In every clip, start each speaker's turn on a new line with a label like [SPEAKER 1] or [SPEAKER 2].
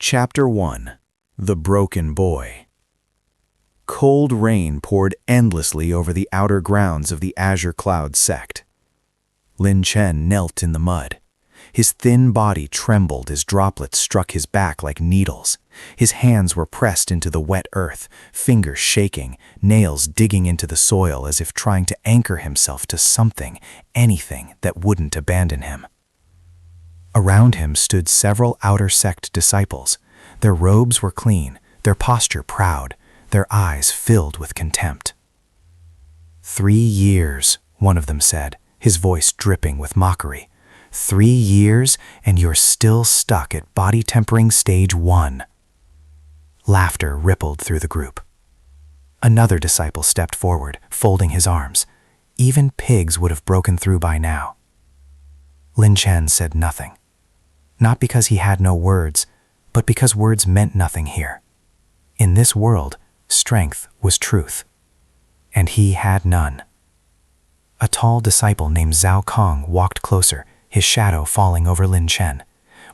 [SPEAKER 1] Chapter 1. The Broken Boy. Cold rain poured endlessly over the outer grounds of the Azure Cloud sect. Lin Chen knelt in the mud. His thin body trembled as droplets struck his back like needles. His hands were pressed into the wet earth, fingers shaking, nails digging into the soil as if trying to anchor himself to something, anything that wouldn't abandon him. Around him stood several outer sect disciples. Their robes were clean, their posture proud, their eyes filled with contempt. 3 years, one of them said, his voice dripping with mockery. 3 years, and you're still stuck at body tempering stage 1. Laughter rippled through the group. Another disciple stepped forward, folding his arms. Even pigs would have broken through by now. Lin Chen said nothing. Not because he had no words, but because words meant nothing here. In this world, strength was truth, and he had none. A tall disciple named Zhao Kong walked closer, his shadow falling over Lin Chen.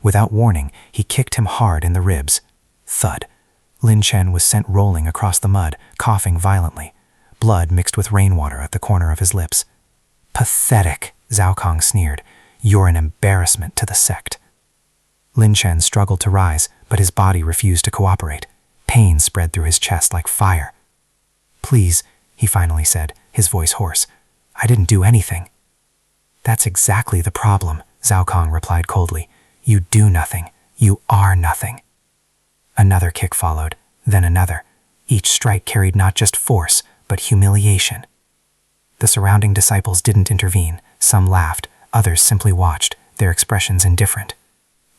[SPEAKER 1] Without warning, he kicked him hard in the ribs. Thud. Lin Chen was sent rolling across the mud, coughing violently. Blood mixed with rainwater at the corner of his lips. Pathetic, Zhao Kong sneered. You're an embarrassment to the sect. Lin Chen struggled to rise, but his body refused to cooperate. Pain spread through his chest like fire. Please, he finally said, his voice hoarse. I didn't do anything. That's exactly the problem, Zhao Kong replied coldly. You do nothing. You are nothing. Another kick followed, then another. Each strike carried not just force, but humiliation. The surrounding disciples didn't intervene. Some laughed, others simply watched, their expressions indifferent.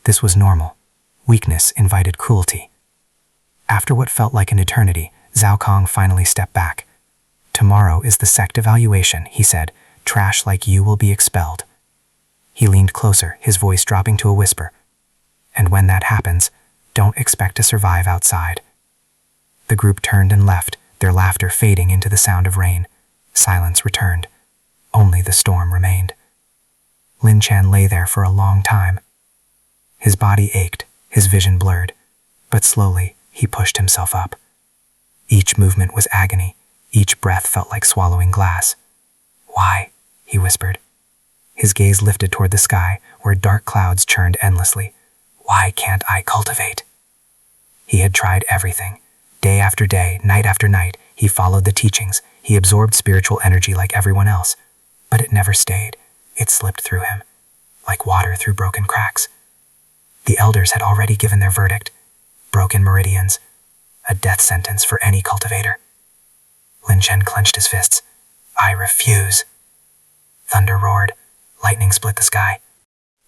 [SPEAKER 1] This was normal. Weakness invited cruelty. After what felt like an eternity, Zhao Kong finally stepped back. Tomorrow is the sect evaluation, he said. Trash like you will be expelled. He leaned closer, his voice dropping to a whisper. And when that happens, don't expect to survive outside. The group turned and left, their laughter fading into the sound of rain. Silence returned. Only the storm remained. Lin Chen lay there for a long time. His body ached, his vision blurred, but slowly he pushed himself up. Each movement was agony, each breath felt like swallowing glass. Why? He whispered. His gaze lifted toward the sky, where dark clouds churned endlessly. Why can't I cultivate? He had tried everything. Day after day, night after night, he followed the teachings. He absorbed spiritual energy like everyone else. But it never stayed. It slipped through him, like water through broken cracks. The elders had already given their verdict. Broken meridians. A death sentence for any cultivator. Lin Chen clenched his fists. I refuse. Thunder roared. Lightning split the sky.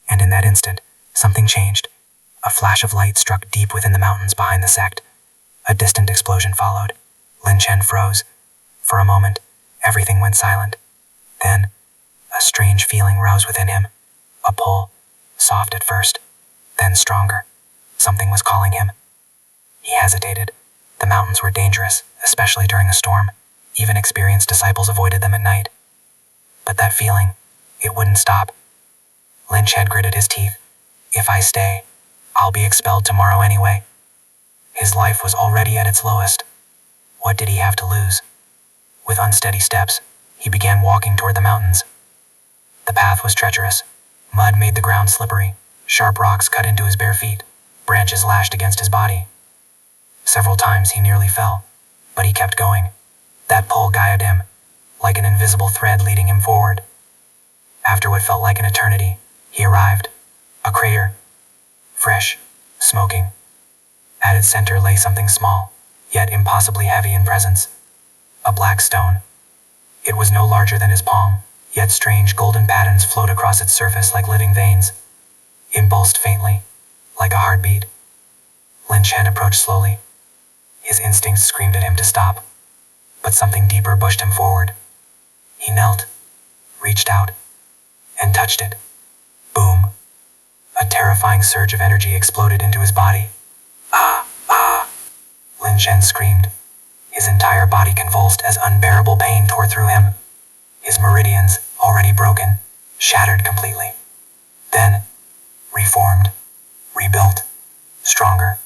[SPEAKER 1] And in that instant, something changed. A flash of light struck deep within the mountains behind the sect. A distant explosion followed. Lin Chen froze. For a moment, everything went silent. Then, a strange feeling rose within him. A pull, soft at first, then stronger. Something was calling him. He hesitated. The mountains were dangerous, especially during a storm. Even experienced disciples avoided them at night. But that feeling, it wouldn't stop. Lin Chen gritted his teeth. If I stay, I'll be expelled tomorrow anyway. His life was already at its lowest. What did he have to lose? With unsteady steps, he began walking toward the mountains. The path was treacherous. Mud made the ground slippery. Sharp rocks cut into his bare feet. Branches lashed against his body. Several times he nearly fell, but he kept going. That pull guided him, like an invisible thread leading him forward. After what felt like an eternity, he arrived. A crater. Fresh, smoking. At its center lay something small, yet impossibly heavy in presence. A black stone. It was no larger than his palm, yet strange golden patterns flowed across its surface like living veins. It pulsed faintly, like a heartbeat. Lin Chen approached slowly. His instincts screamed at him to stop, but something deeper pushed him forward. He knelt, reached out, and touched it. Boom. A terrifying surge of energy exploded into his body. Ah, ah! Lin Chen screamed. His entire body convulsed as unbearable pain tore through him. His meridians, already broken, shattered completely. Then, reformed, rebuilt, stronger,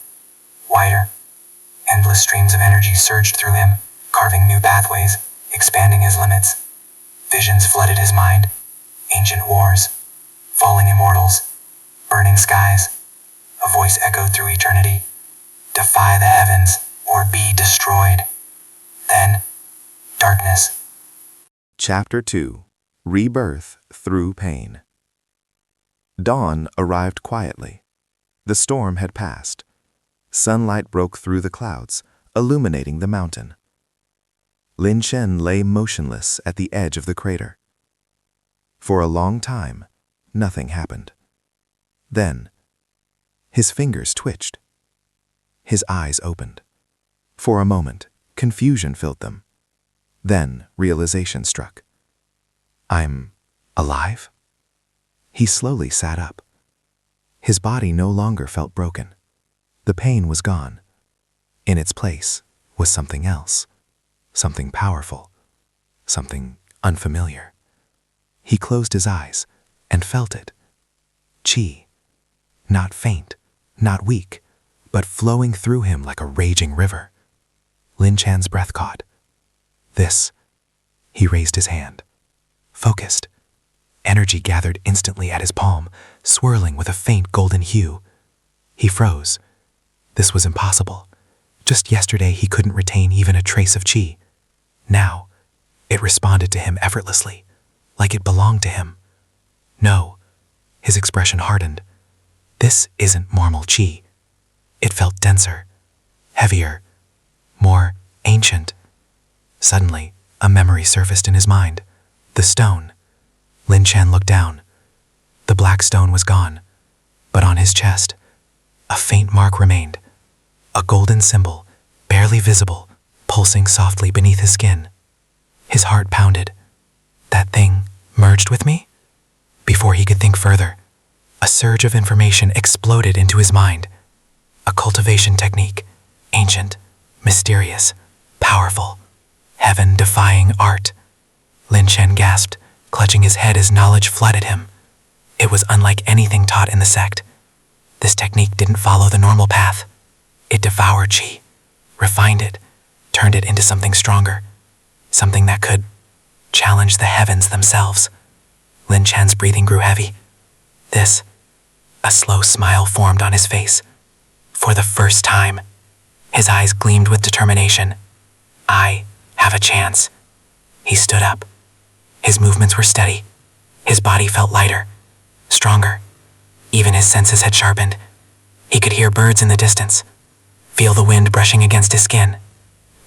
[SPEAKER 2] Endless streams of energy surged through him, carving new pathways, expanding his limits. Visions flooded his mind. Ancient wars, falling immortals, burning skies. A voice echoed through eternity. Defy the heavens, or be destroyed. Then, darkness.
[SPEAKER 3] Chapter 2. Rebirth Through Pain. Dawn arrived quietly. The storm had passed. Sunlight broke through the clouds, illuminating the mountain. Lin Chen lay motionless at the edge of the crater. For a long time, nothing happened. Then, his fingers twitched. His eyes opened. For a moment, confusion filled them. Then, realization struck. I'm alive? He slowly sat up. His body no longer felt broken. The pain was gone. In its place was something else, something powerful, something unfamiliar. He closed his eyes and felt it. Qi. Not faint, not weak, but flowing through him like a raging river. Lin Chan's breath caught. This. He raised his hand. Focused. Energy gathered instantly at his palm, swirling with a faint golden hue. He froze. This was impossible. Just yesterday he couldn't retain even a trace of qi. Now, it responded to him effortlessly, like it belonged to him. No, his expression hardened. This isn't normal qi. It felt denser, heavier, more ancient. Suddenly, a memory surfaced in his mind. The stone. Lin Chen looked down. The black stone was gone, but on his chest, a faint mark remained. A golden symbol, barely visible, pulsing softly beneath his skin. His heart pounded. That thing merged with me? Before he could think further, a surge of information exploded into his mind. A cultivation technique, ancient, mysterious, powerful, heaven-defying art. Lin Chen gasped, clutching his head as knowledge flooded him. It was unlike anything taught in the sect. This technique didn't follow the normal path. It devoured qi, refined it, turned it into something stronger, something that could challenge the heavens themselves. Lin Chan's breathing grew heavy. A slow smile formed on his face. For the first time, his eyes gleamed with determination. I have a chance. He stood up. His movements were steady. His body felt lighter, stronger. Even his senses had sharpened. He could hear birds in the distance, feel the wind brushing against his skin.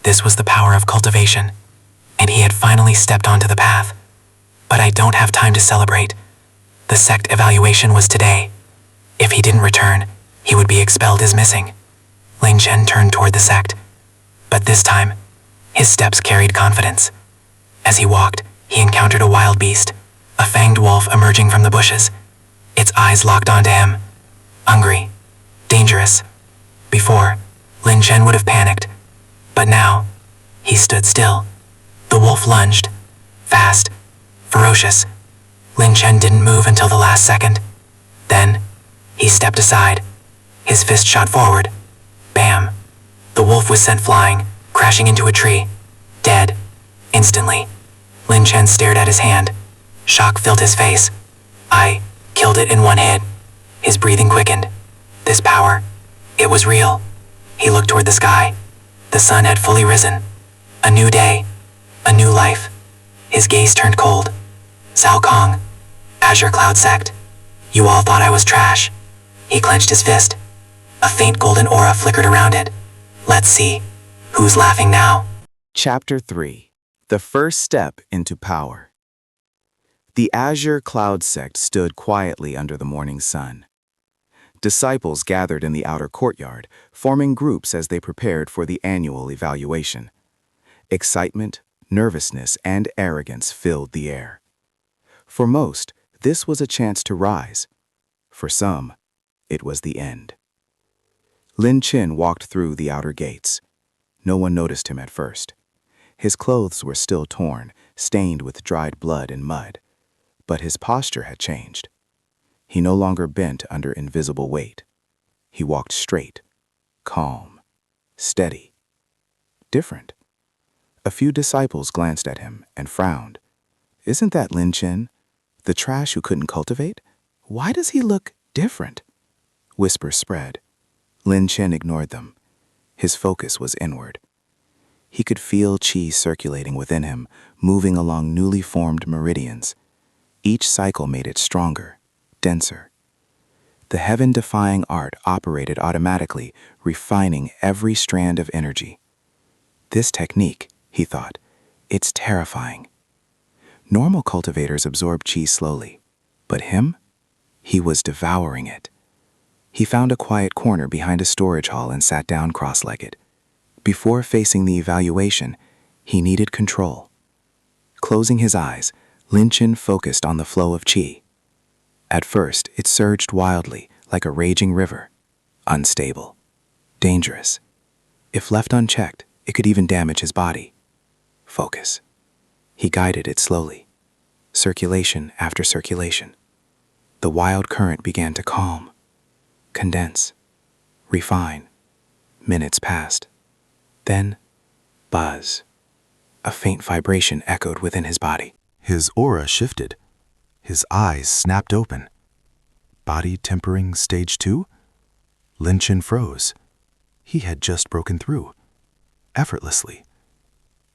[SPEAKER 3] This was the power of cultivation, and he had finally stepped onto the path. But I don't have time to celebrate. The sect evaluation was today. If he didn't return, he would be expelled as missing. Lin Chen turned toward the sect, but this time, his steps carried confidence. As he walked, he encountered a wild beast, a fanged wolf emerging from the bushes. Its eyes locked onto him. Hungry. Dangerous. Before, Lin Chen would have panicked. But now, he stood still. The wolf lunged. Fast. Ferocious. Lin Chen didn't move until the last second. Then, he stepped aside. His fist shot forward. Bam. The wolf was sent flying, crashing into a tree. Dead. Instantly. Lin Chen stared at his hand. Shock filled his face. I killed it in one hit. His breathing quickened. This power, it was real. He looked toward the sky. The sun had fully risen. A new day. A new life. His gaze turned cold. Cao Kong. Azure Cloud Sect. You all thought I was trash. He clenched his fist. A faint golden aura flickered around it. Let's see. Who's laughing now?
[SPEAKER 1] Chapter 3. The First Step into Power. The Azure Cloud Sect stood quietly under the morning sun. Disciples gathered in the outer courtyard, forming groups as they prepared for the annual evaluation. Excitement, nervousness, and arrogance filled the air. For most, this was a chance to rise. For some, it was the end. Lin Chen walked through the outer gates. No one noticed him at first. His clothes were still torn, stained with dried blood and mud. But his posture had changed. He no longer bent under invisible weight. He walked straight, calm, steady.
[SPEAKER 4] different. A few disciples glanced at him and frowned. Isn't that Lin Chen, the trash who couldn't cultivate? Why does he look different? Whispers spread. Lin Chen ignored them. His focus was inward. He could feel qi circulating within him, moving along newly formed meridians. Each cycle made it stronger, denser. The heaven-defying art operated automatically, refining every strand of energy. This technique, he thought, it's terrifying. Normal cultivators absorb qi slowly, but him? He was devouring it. He found a quiet corner behind a storage hall and sat down cross-legged. Before facing the evaluation, he needed control. Closing his eyes, Lin Chen focused on the flow of qi. At first, it surged wildly, like a raging river. Unstable. Dangerous. If left unchecked, it could even damage his body. Focus. He guided it slowly. Circulation after circulation. The wild current began to calm, condense, refine. Minutes passed. Then, buzz. A faint vibration echoed within his body.
[SPEAKER 1] His aura shifted. His eyes snapped open. Body tempering stage 2? Lin Chen froze. He had just broken through. Effortlessly.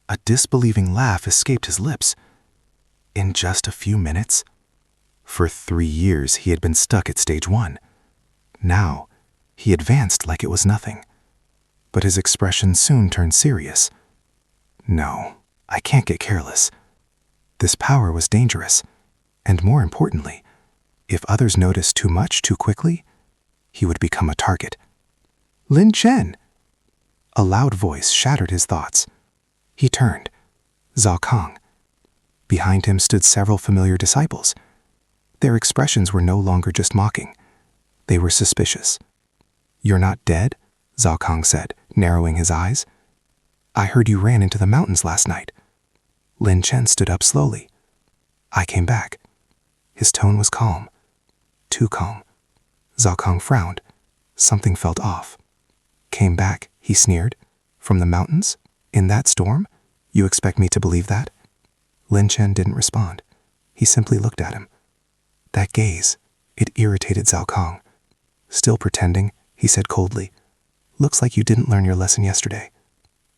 [SPEAKER 1] A disbelieving laugh escaped his lips. In just a few minutes? For 3 years he had been stuck at stage 1. Now, he advanced like it was nothing. But his expression soon turned serious. No, I can't get careless. This power was dangerous, and more importantly, if others noticed too much too quickly, he would become a target. Lin Chen! A loud voice shattered his thoughts. He turned. Zhao Kang. Behind him stood several familiar disciples. Their expressions were no longer just mocking. They were suspicious. You're not dead? Zhao Kang said, narrowing his eyes. I heard you ran into the mountains last night. Lin Chen stood up slowly. I came back. His tone was calm. Too calm. Zhao Kang frowned. Something felt off. Came back, he sneered. From the mountains? In that storm? You expect me to believe that? Lin Chen didn't respond. He simply looked at him. That gaze, it irritated Zhao Kang. Still pretending, he said coldly, Looks like you didn't learn your lesson yesterday.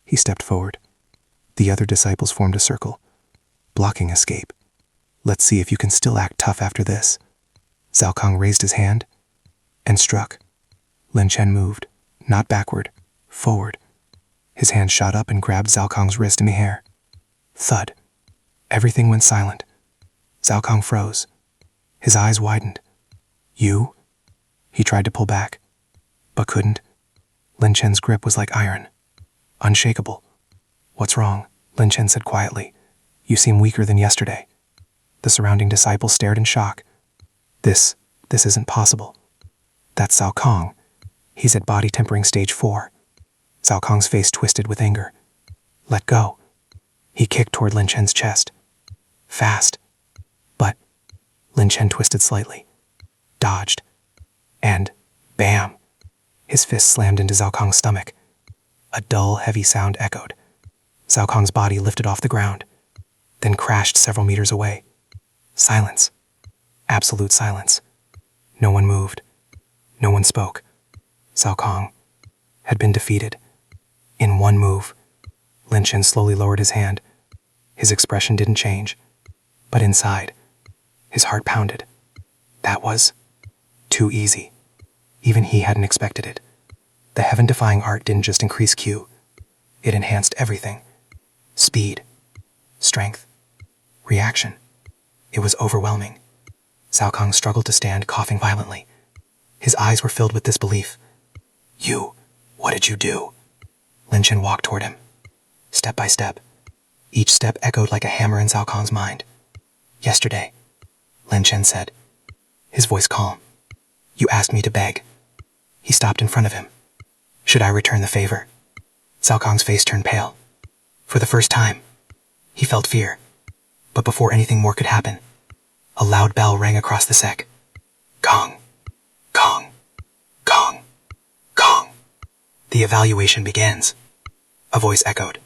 [SPEAKER 1] He stepped forward. The other disciples formed a circle, blocking escape. Let's see if you can still act tough after this. Zhao Kang raised his hand and struck. Lin Chen moved, not backward, forward. His hand shot up and grabbed Zhao Kang's wrist in the air. Thud. Everything went silent. Zhao Kang froze. His eyes widened. You? He tried to pull back, but couldn't. Lin Chen's grip was like iron, unshakable. What's wrong? Lin Chen said quietly. You seem weaker than yesterday. The surrounding disciples stared in shock. This isn't possible. That's Zhao Kang. He's at body tempering stage 4. Zhao Kang's face twisted with anger. Let go. He kicked toward Lin Chen's chest. Fast. But Lin Chen twisted slightly, dodged, and bam! His fist slammed into Zhao Kang's stomach. A dull, heavy sound echoed. Zhao Kang's body lifted off the ground, then crashed several meters away. Silence. Absolute silence. No one moved. No one spoke. Zhao Kang had been defeated. In one move, Lin Chen slowly lowered his hand. His expression didn't change, but inside, his heart pounded. That was too easy. Even he hadn't expected it. The heaven-defying art didn't just increase Q. It enhanced everything. Speed, strength, reaction. It was overwhelming. Zhao Kang struggled to stand, coughing violently. His eyes were filled with disbelief. You, what did you do? Lin Chen walked toward him, step by step. Each step echoed like a hammer in Zhao Kang's mind. Yesterday, Lin Chen said, his voice calm. You asked me to beg. He stopped in front of him. Should I return the favor? Zhao Kang's face turned pale. For the first time, he felt fear. But before anything more could happen, a loud bell rang across the sec. Gong, gong, gong, gong. The evaluation begins.
[SPEAKER 2] A voice echoed.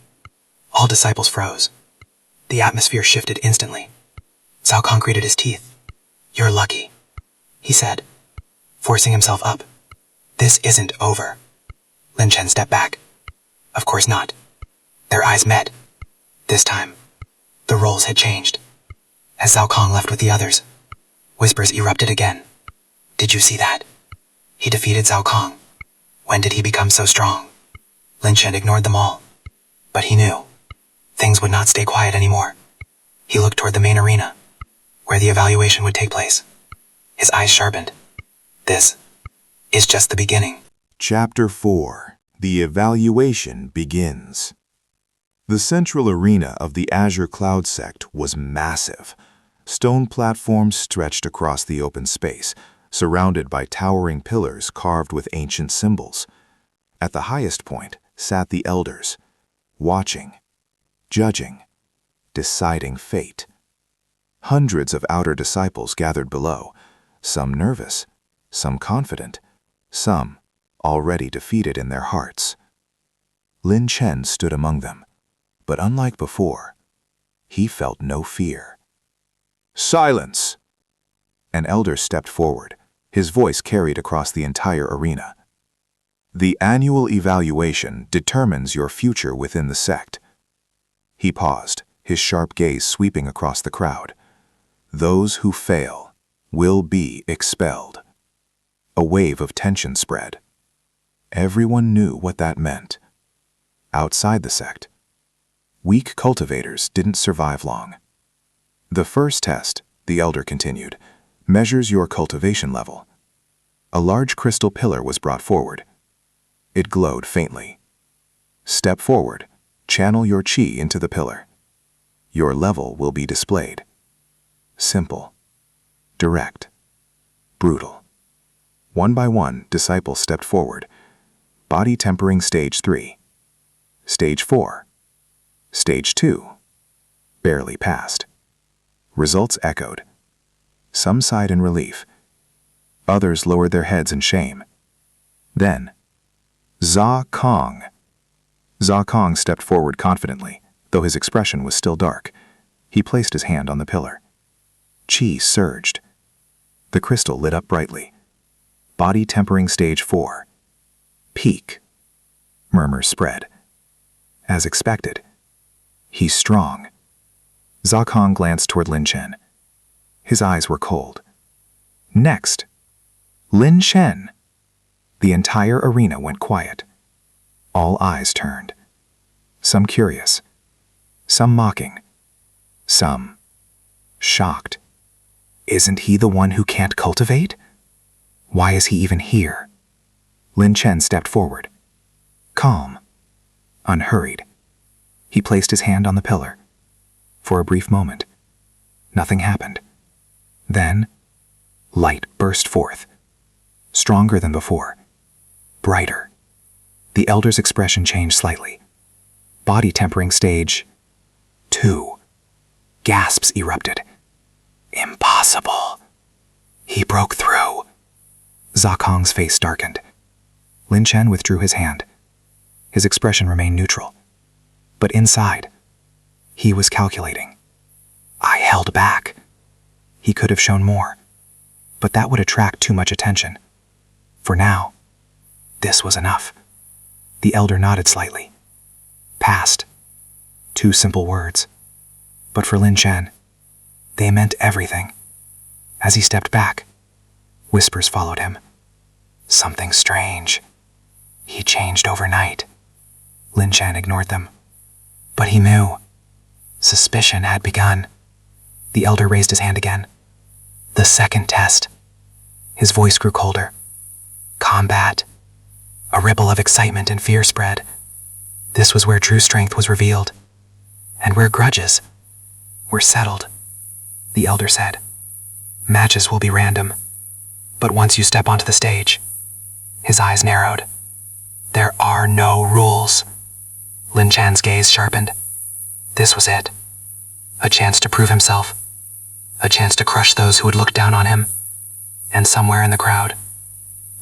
[SPEAKER 2] All disciples froze. The atmosphere shifted instantly. Cao Kong gritted his teeth. "You're lucky," he said, forcing himself up. "This isn't over." Lin Chen stepped back. Of course not. Their eyes met. This time, the roles had changed. As Cao Kong left with the others, whispers erupted again. "Did you see that? He defeated Cao Kong. When did he become so strong?" Lin Chen ignored them all. But he knew things would not stay quiet anymore. He looked toward the main arena, where the evaluation would take place. His eyes sharpened. This is just the beginning.
[SPEAKER 3] Chapter 4. The Evaluation Begins. The central arena of the Azure Cloud Sect was massive. Stone platforms stretched across the open space, surrounded by towering pillars carved with ancient symbols. At the highest point sat the elders, watching, judging, deciding fate. Hundreds of outer disciples gathered below, some nervous, some confident, some already defeated in their hearts. Lin Chen stood among them, but unlike before, he felt no fear. "Silence!" An elder stepped forward, his voice carried across the entire arena. "The annual evaluation determines your future within the sect." He paused, his sharp gaze sweeping across the crowd. "Those who fail will be expelled." A wave of tension spread. Everyone knew what that meant. Outside the sect, weak cultivators didn't survive long. "The first test," the elder continued, "measures your cultivation level." A large crystal pillar was brought forward. It glowed faintly. "Step forward, channel your qi into the pillar. Your level will be displayed." Simple, direct, brutal. One by one, disciples stepped forward. Body tempering stage 3. Stage 4. Stage 2. Barely passed. Results echoed. Some sighed in relief. Others lowered their heads in shame. Then, Cao Kong. Cao Kong stepped forward confidently, though his expression was still dark. He placed his hand on the pillar. Qi surged. The crystal lit up brightly. Body tempering stage 4. Peak. Murmurs spread. As expected, he's strong. Cao Kong glanced toward Lin Chen. His eyes were cold. Next, Lin Chen. The entire arena went quiet. All eyes turned. Some curious, some mocking, some shocked. Isn't he the one who can't cultivate? Why is he even here? Lin Chen stepped forward. Calm, unhurried. He placed his hand on the pillar. For a brief moment, nothing happened. Then, light burst forth. Stronger than before. Brighter. The elder's expression changed slightly. Body tempering stage 2. Gasps erupted. Impossible. He broke through. Cao Kong's face darkened. Lin Chen withdrew his hand. His expression remained neutral. But inside, he was calculating. I held back. He could have shown more, but that would attract too much attention. For now, this was enough. The elder nodded slightly. Passed. 2 simple words. But for Lin Chen, they meant everything. As he stepped back, whispers followed him. Something strange. He changed overnight. Lin Chen ignored them. But he knew. Suspicion had begun. The elder raised his hand again. The second test. His voice grew colder. Combat. A ripple of excitement and fear spread. This was where true strength was revealed. And where grudges were settled. The elder said, Matches will be random. But once you step onto the stage, his eyes narrowed. There are no rules. Lin Chan's gaze sharpened. This was it. A chance to prove himself. A chance to crush those who would look down on him. And somewhere in the crowd,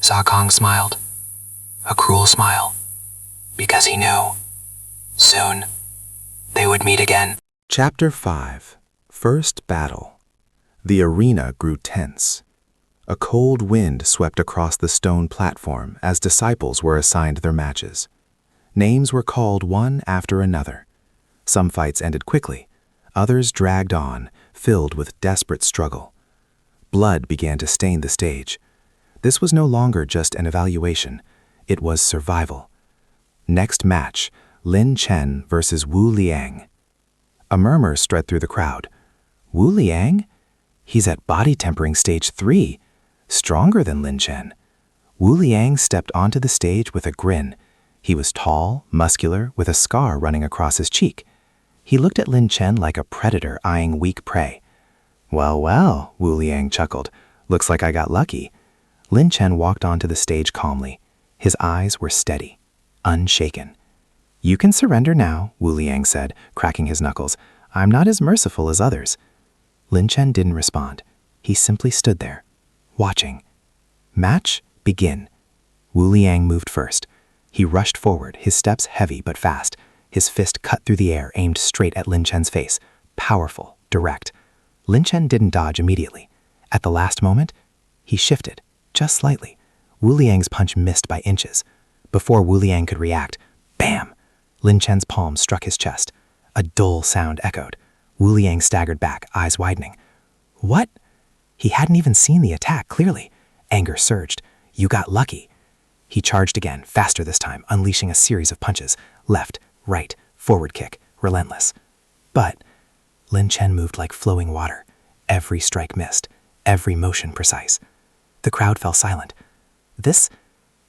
[SPEAKER 3] Cao Kong smiled. A cruel smile. Because he knew
[SPEAKER 2] soon, they would meet again.
[SPEAKER 3] Chapter 5. First Battle. The arena grew tense. A cold wind swept across the stone platform as disciples were assigned their matches. Names were called one after another. Some fights ended quickly. Others dragged on, filled with desperate struggle. Blood began to stain the stage. This was no longer just an evaluation. It was survival. Next match, Lin Chen versus Wu Liang. A murmur spread through the crowd. Wu Liang? He's at body tempering stage 3. Stronger than Lin Chen. Wu Liang stepped onto the stage with a grin. He was tall, muscular, with a scar running across his cheek. He looked at Lin Chen like a predator eyeing weak prey. Well, well, Wu Liang chuckled. Looks like I got lucky. Lin Chen walked onto the stage calmly. His eyes were steady, unshaken. You can surrender now, Wu Liang said, cracking his knuckles. I'm not as merciful as others. Lin Chen didn't respond. He simply stood there, watching. Match, begin. Wu Liang moved first. He rushed forward, his steps heavy but fast. His fist cut through the air, aimed straight at Lin Chen's face. Powerful, direct. Lin Chen didn't dodge immediately. At the last moment, he shifted, just slightly. Wu Liang's punch missed by inches. Before Wu Liang could react, bam! Lin Chen's palm struck his chest. A dull sound echoed. Wu Liang staggered back, eyes widening. What? He hadn't even seen the attack clearly. Anger surged. You got lucky. He charged again, faster this time, unleashing a series of punches. Left, right, forward kick, relentless. But Lin Chen moved like flowing water. Every strike missed, every motion precise. The crowd fell silent.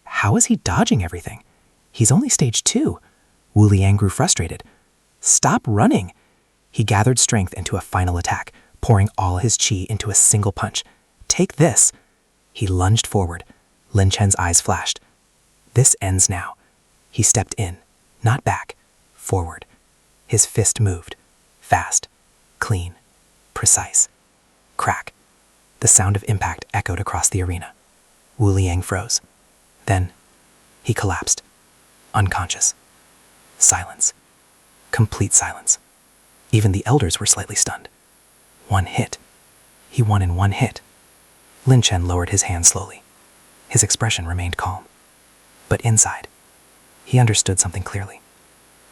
[SPEAKER 3] How is he dodging everything? He's only stage 2. Wu Liang grew frustrated. Stop running. He gathered strength into a final attack, pouring all his chi into a single punch. Take this. He lunged forward. Lin Chen's eyes flashed. This ends now. He stepped in, not back, forward. His fist moved. Fast, clean, precise. Crack. The sound of impact echoed across the arena. Wu Liang froze. Then, he collapsed. Unconscious. Silence. Complete silence. Even the elders were slightly stunned. 1 hit. He won in 1 hit. Lin Chen lowered his hand slowly. His expression remained calm. But inside, he understood something clearly.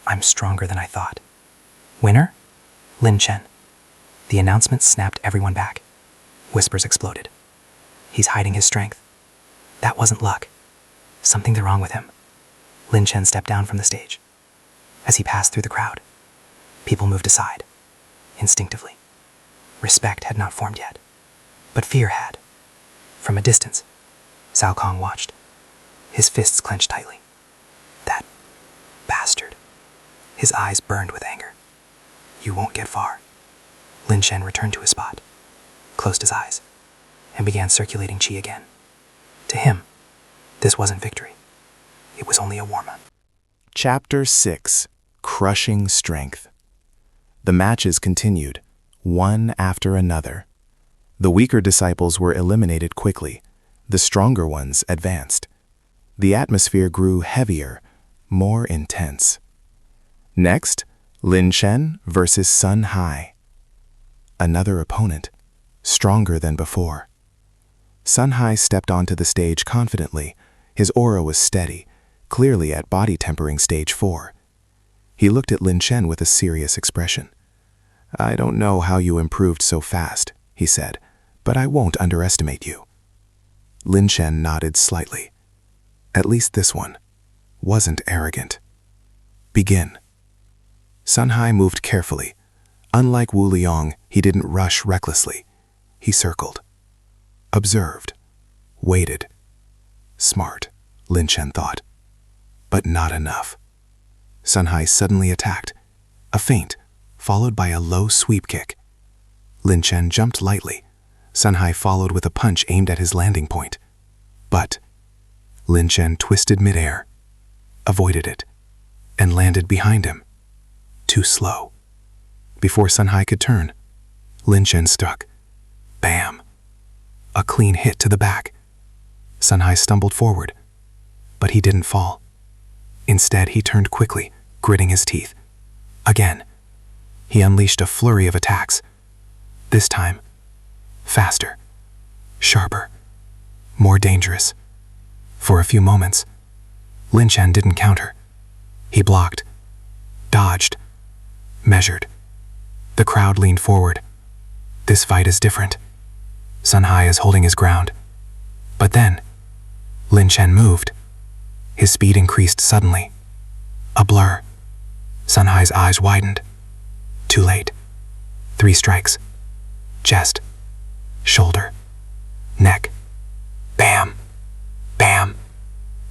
[SPEAKER 3] I'm stronger than I thought. Winner? Lin Chen. The announcement snapped everyone back. Whispers exploded. He's hiding his strength. That wasn't luck. Something's wrong with him. Lin Chen stepped down from the stage. As he passed through the crowd, people moved aside, instinctively. Respect had not formed yet, but fear had. From a distance, Cao Kong watched. His fists clenched tightly. That bastard. His eyes burned with anger. You won't get far. Lin Chen returned to his spot, closed his eyes, and began circulating chi again. To him, this wasn't victory. It was only a warm-up.
[SPEAKER 1] Chapter 6. Crushing Strength. The matches continued, one after another. The weaker disciples were eliminated quickly. The stronger ones advanced. The atmosphere grew heavier, more intense. Next, Lin Chen versus Sun Hai. Another opponent, stronger than before. Sun Hai stepped onto the stage confidently. His aura was steady, clearly at body tempering stage 4. He looked at Lin Chen with a serious expression. I don't know how you improved so fast, he said, but I won't underestimate you. Lin Chen nodded slightly. At least this one wasn't arrogant. Begin. Sun Hai moved carefully. Unlike Wu Liang, he didn't rush recklessly. He circled. Observed. Waited. Smart, Lin Chen thought. But not enough. Sun Hai suddenly attacked. A feint, followed by a low sweep kick. Lin Chen jumped lightly. Sun Hai followed with a punch aimed at his landing point. But Lin Chen twisted midair, avoided it, and landed behind him. Too slow. Before Sun Hai could turn, Lin Chen struck. Bam! A clean hit to the back. Sun Hai stumbled forward, but he didn't fall. Instead, he turned quickly, gritting his teeth.
[SPEAKER 4] Again, he unleashed a flurry of attacks. This time, faster, sharper, more dangerous. For a few moments, Lin Chen didn't counter. He blocked, dodged, measured. The crowd leaned forward. This fight is different. Sun Hai is holding his ground. But then, Lin Chen moved. His speed increased suddenly. A blur. Sun Hai's eyes widened. Too late. 3 strikes. Chest. Shoulder. Neck. Bam. Bam.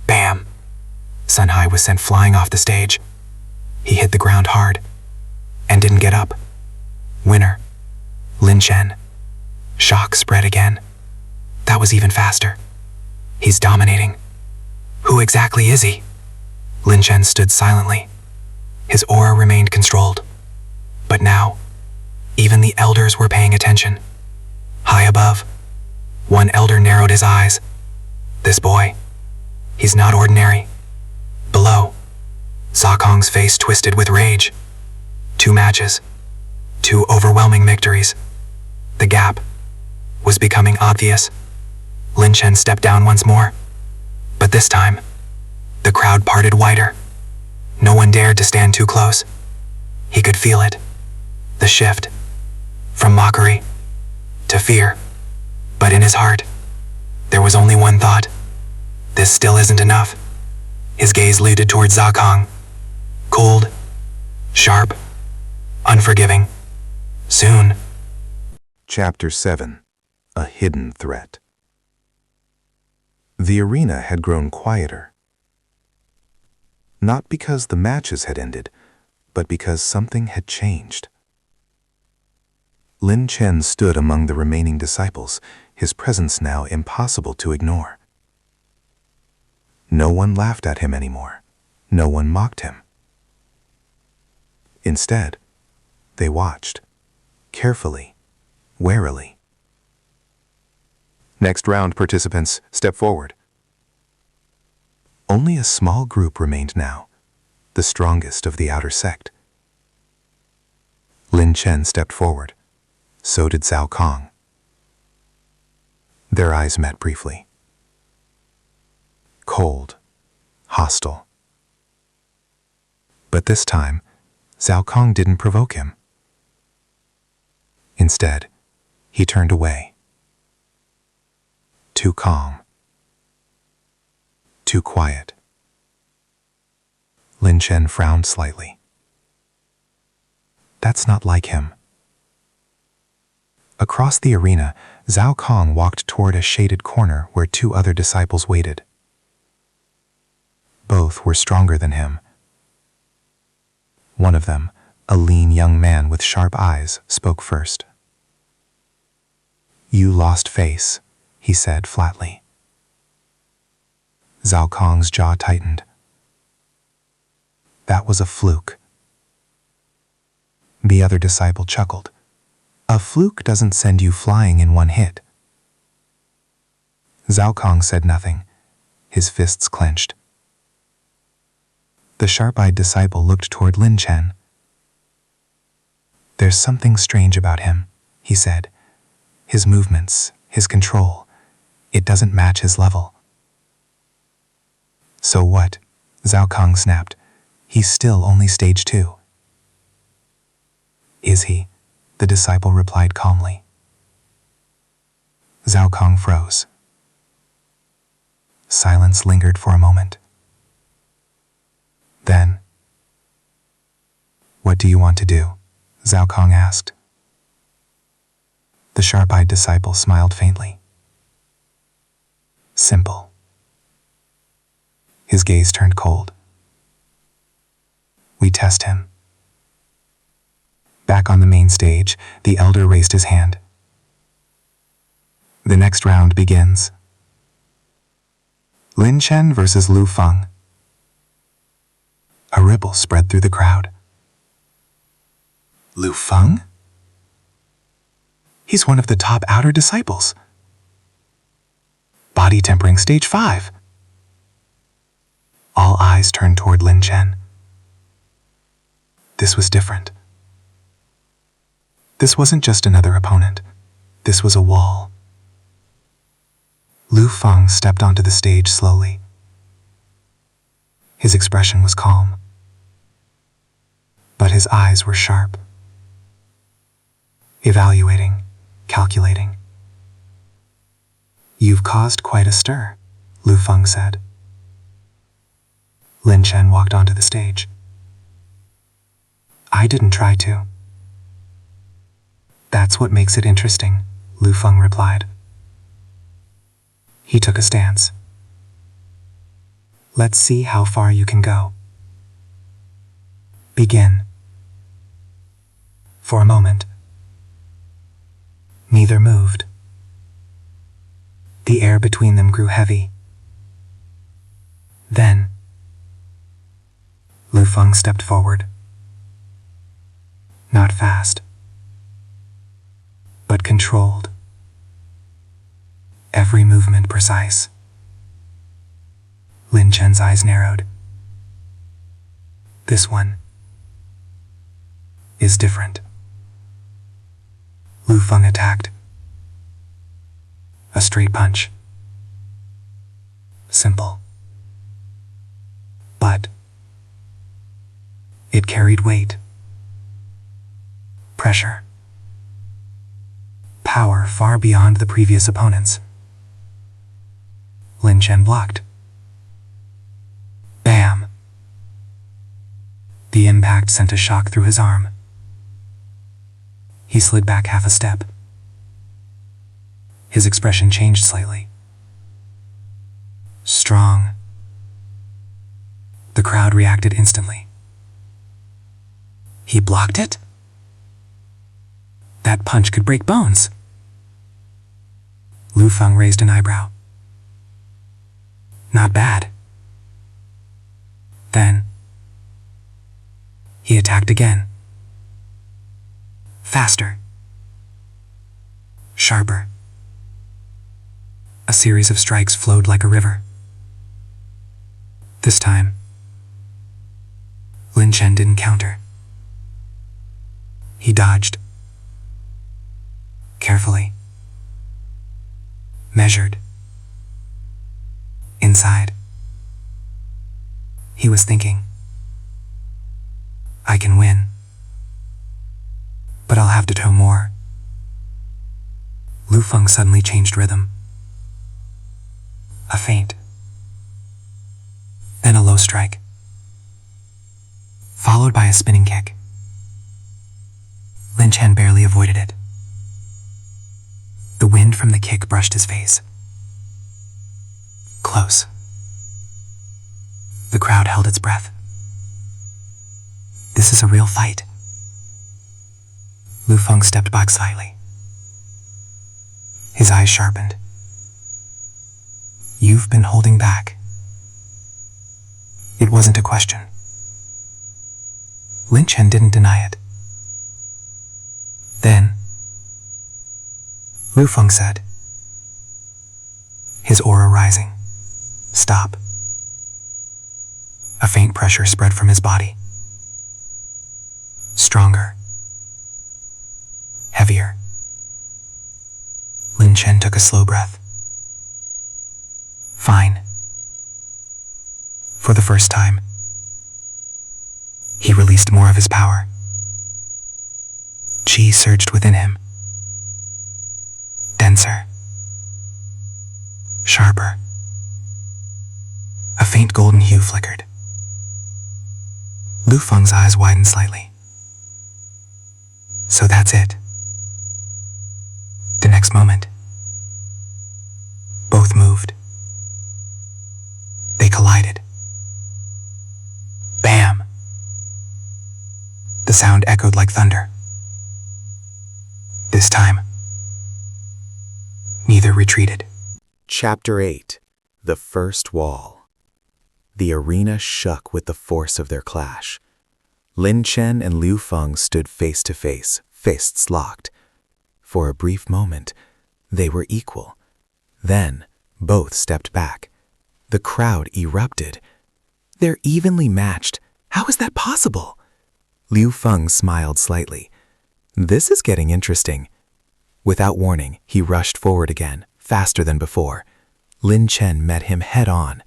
[SPEAKER 4] Bam. Sun Hai was sent flying off the stage. He hit the ground hard and didn't get up. Winner. Lin Chen. Shock spread again. That was even faster. He's dominating. Who exactly is he? Lin Chen stood silently. His aura remained controlled. But now, even the elders were paying attention. High above, one elder narrowed his eyes. This boy, he's not ordinary. Below, Zakong's face twisted with rage. 2 matches, 2 overwhelming victories. The gap was becoming obvious. Lin Chen stepped down once more. But this time, the crowd parted wider. No one dared to stand too close. He could feel it. The shift. From mockery to fear. But in his heart, there was only one thought. This still isn't enough. His gaze looted toward Zakong. Cold, sharp, unforgiving. Soon.
[SPEAKER 3] Chapter 7. A Hidden Threat. The arena had grown quieter. Not because the matches had ended, but because something had changed. Lin Chen stood among the remaining disciples, his presence now impossible to ignore. No one laughed at him anymore. No one mocked him. Instead, they watched, carefully, warily. Next round, participants, step forward. Only a small group remained now, the strongest of the outer sect. Lin Chen stepped forward. So did Zhao Kong. Their eyes met briefly. Cold, hostile. But this time, Zhao Kong didn't provoke him. Instead, he turned away. Too calm. Too quiet. Lin Chen frowned slightly. That's not like him. Across the arena, Zhao Kong walked toward a shaded corner where 2 other disciples waited. Both were stronger than him. One of them, a lean young man with sharp eyes, spoke first. "You lost face," he said flatly. Zhao Kong's jaw tightened. That was a fluke. The other disciple chuckled. A fluke doesn't send you flying in one hit. Zhao Kong said nothing, his fists clenched. The sharp-eyed disciple looked toward Lin Chen. There's something strange about him, he said. His movements, his control, it doesn't match his level. So what? Zhao Kong snapped. He's still only stage 2. Is he? The disciple replied calmly. Zhao Kong froze. Silence lingered for a moment. Then, "What do you want to do?" Zhao Kong asked. The sharp-eyed disciple smiled faintly. Simple. His gaze turned cold. We test him. Back on the main stage, the elder raised his hand. The next round begins. Lin Chen versus Lu Feng. A ripple spread through the crowd. Lu Feng? He's one of the top outer disciples. Body tempering stage 5. All eyes turned toward Lin Chen.
[SPEAKER 5] this was different. This wasn't just another opponent. This was a wall. Lu Feng stepped onto the stage slowly. His expression was calm, but his eyes were sharp. Evaluating, calculating. "You've caused quite a stir," Lu Feng said. Lin Chen walked onto the stage. "I didn't try to." "That's what makes it interesting," Lu Feng replied. He took a stance. "Let's see how far you can go. Begin." For a moment, neither moved. The air between them grew heavy. Then, Lu Feng stepped forward. Not fast, but controlled. Every movement precise. Lin Chen's eyes narrowed. This one is different. Lu Feng attacked. A straight punch. Simple. But it carried weight. Pressure. Power far beyond the previous opponents. Lin Chen blocked. Bam! The impact sent a shock through his arm. He slid back half a step. His expression changed slightly. Strong. The crowd reacted instantly. He blocked it? That punch could break bones. Lu Feng raised an eyebrow. Not bad. Then, he attacked again. Faster. Sharper. A series of strikes flowed like a river. This time, Lin Chen didn't counter. He dodged. Carefully. Measured. Inside, he was thinking, I can win, but I'll have to tow more. Lu Feng suddenly changed rhythm. A feint. Then a low strike, followed by a spinning kick. Lin Chen barely avoided it. The wind from the kick brushed his face. Close. The crowd held its breath. This is a real fight. Lu Feng stepped back slightly. His eyes sharpened. You've been holding back. It wasn't a question. Lin Chen didn't deny it. Then, Lu Feng said, his aura rising, "Stop." A faint pressure spread from his body. Stronger. Heavier. Lin Chen took a slow breath. Fine. For the first time, he released more of his power. Qi surged within him. Denser. Sharper. A faint golden hue flickered. Lu Feng's eyes widened slightly. So that's it. The next moment, both moved. They collided. Bam! The sound echoed like thunder. This time, neither retreated.
[SPEAKER 1] Chapter 8. The First Wall. The arena shook with the force of their clash. Lin Chen and Lu Feng stood face to face, fists locked. For a brief moment, they were equal. Then, both stepped back. The crowd erupted. They're evenly matched. How is that possible?
[SPEAKER 3] Liu Feng smiled slightly. This is getting interesting. Without warning, he rushed forward again, faster than before. Lin Chen met him head-on.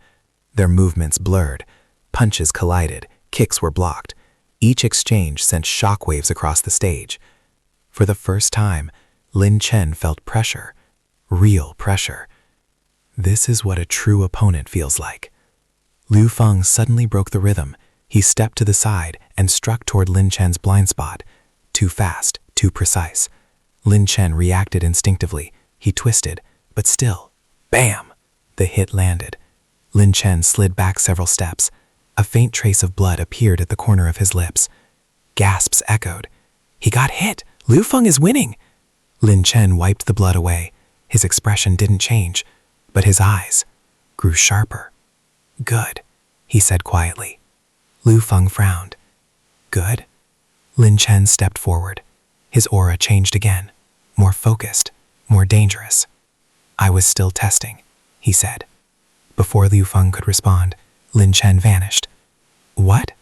[SPEAKER 3] Their movements blurred. Punches collided. Kicks were blocked. Each exchange sent shockwaves across the stage. For the first time, Lin Chen felt pressure. Real pressure. This is what a true opponent feels like. Liu Feng suddenly broke the rhythm. He stepped to the side and struck toward Lin Chen's blind spot. Too fast, too precise. Lin Chen reacted instinctively. He twisted, but still, bam! The hit landed. Lin Chen slid back several steps. A faint trace of blood appeared at the corner of his lips. Gasps echoed. He got hit! Liu Feng is winning! Lin Chen wiped the blood away. His expression didn't change, but his eyes grew sharper. Good, he said quietly. Liu Feng frowned. Good? Lin Chen stepped forward. His aura changed again, more focused, more dangerous. I was still testing, he said. Before Liu Feng could respond, Lin Chen vanished. What?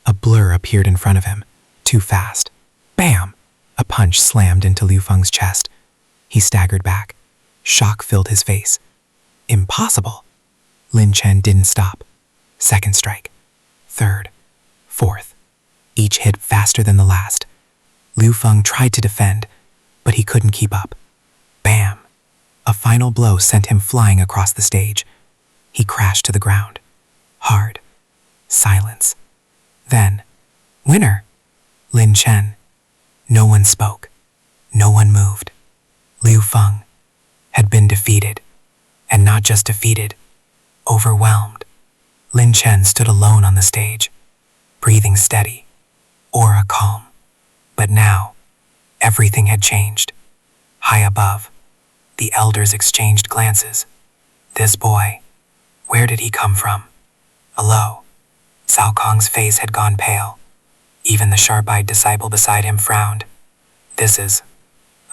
[SPEAKER 3] A blur appeared in front of him, too fast. Bam! A punch slammed into Liu Feng's chest. He staggered back. Shock filled his face. Impossible! Lin Chen didn't stop. Second strike. Third. Fourth. Each hit faster than the last. Liu Feng tried to defend, but he couldn't keep up. Bam! A final blow sent him flying across the stage. He crashed to the ground. Hard. Silence. Then, winner! Lin Chen. No one spoke. No one moved. Liu Feng had been defeated. And not just defeated, overwhelmed. Lin Chen stood alone on the stage, breathing steady, aura calm. But now, everything had changed. High above, the elders exchanged glances. This boy, where did he come from? Below, Cao Kong's face had gone pale. Even the sharp-eyed disciple beside him frowned. This is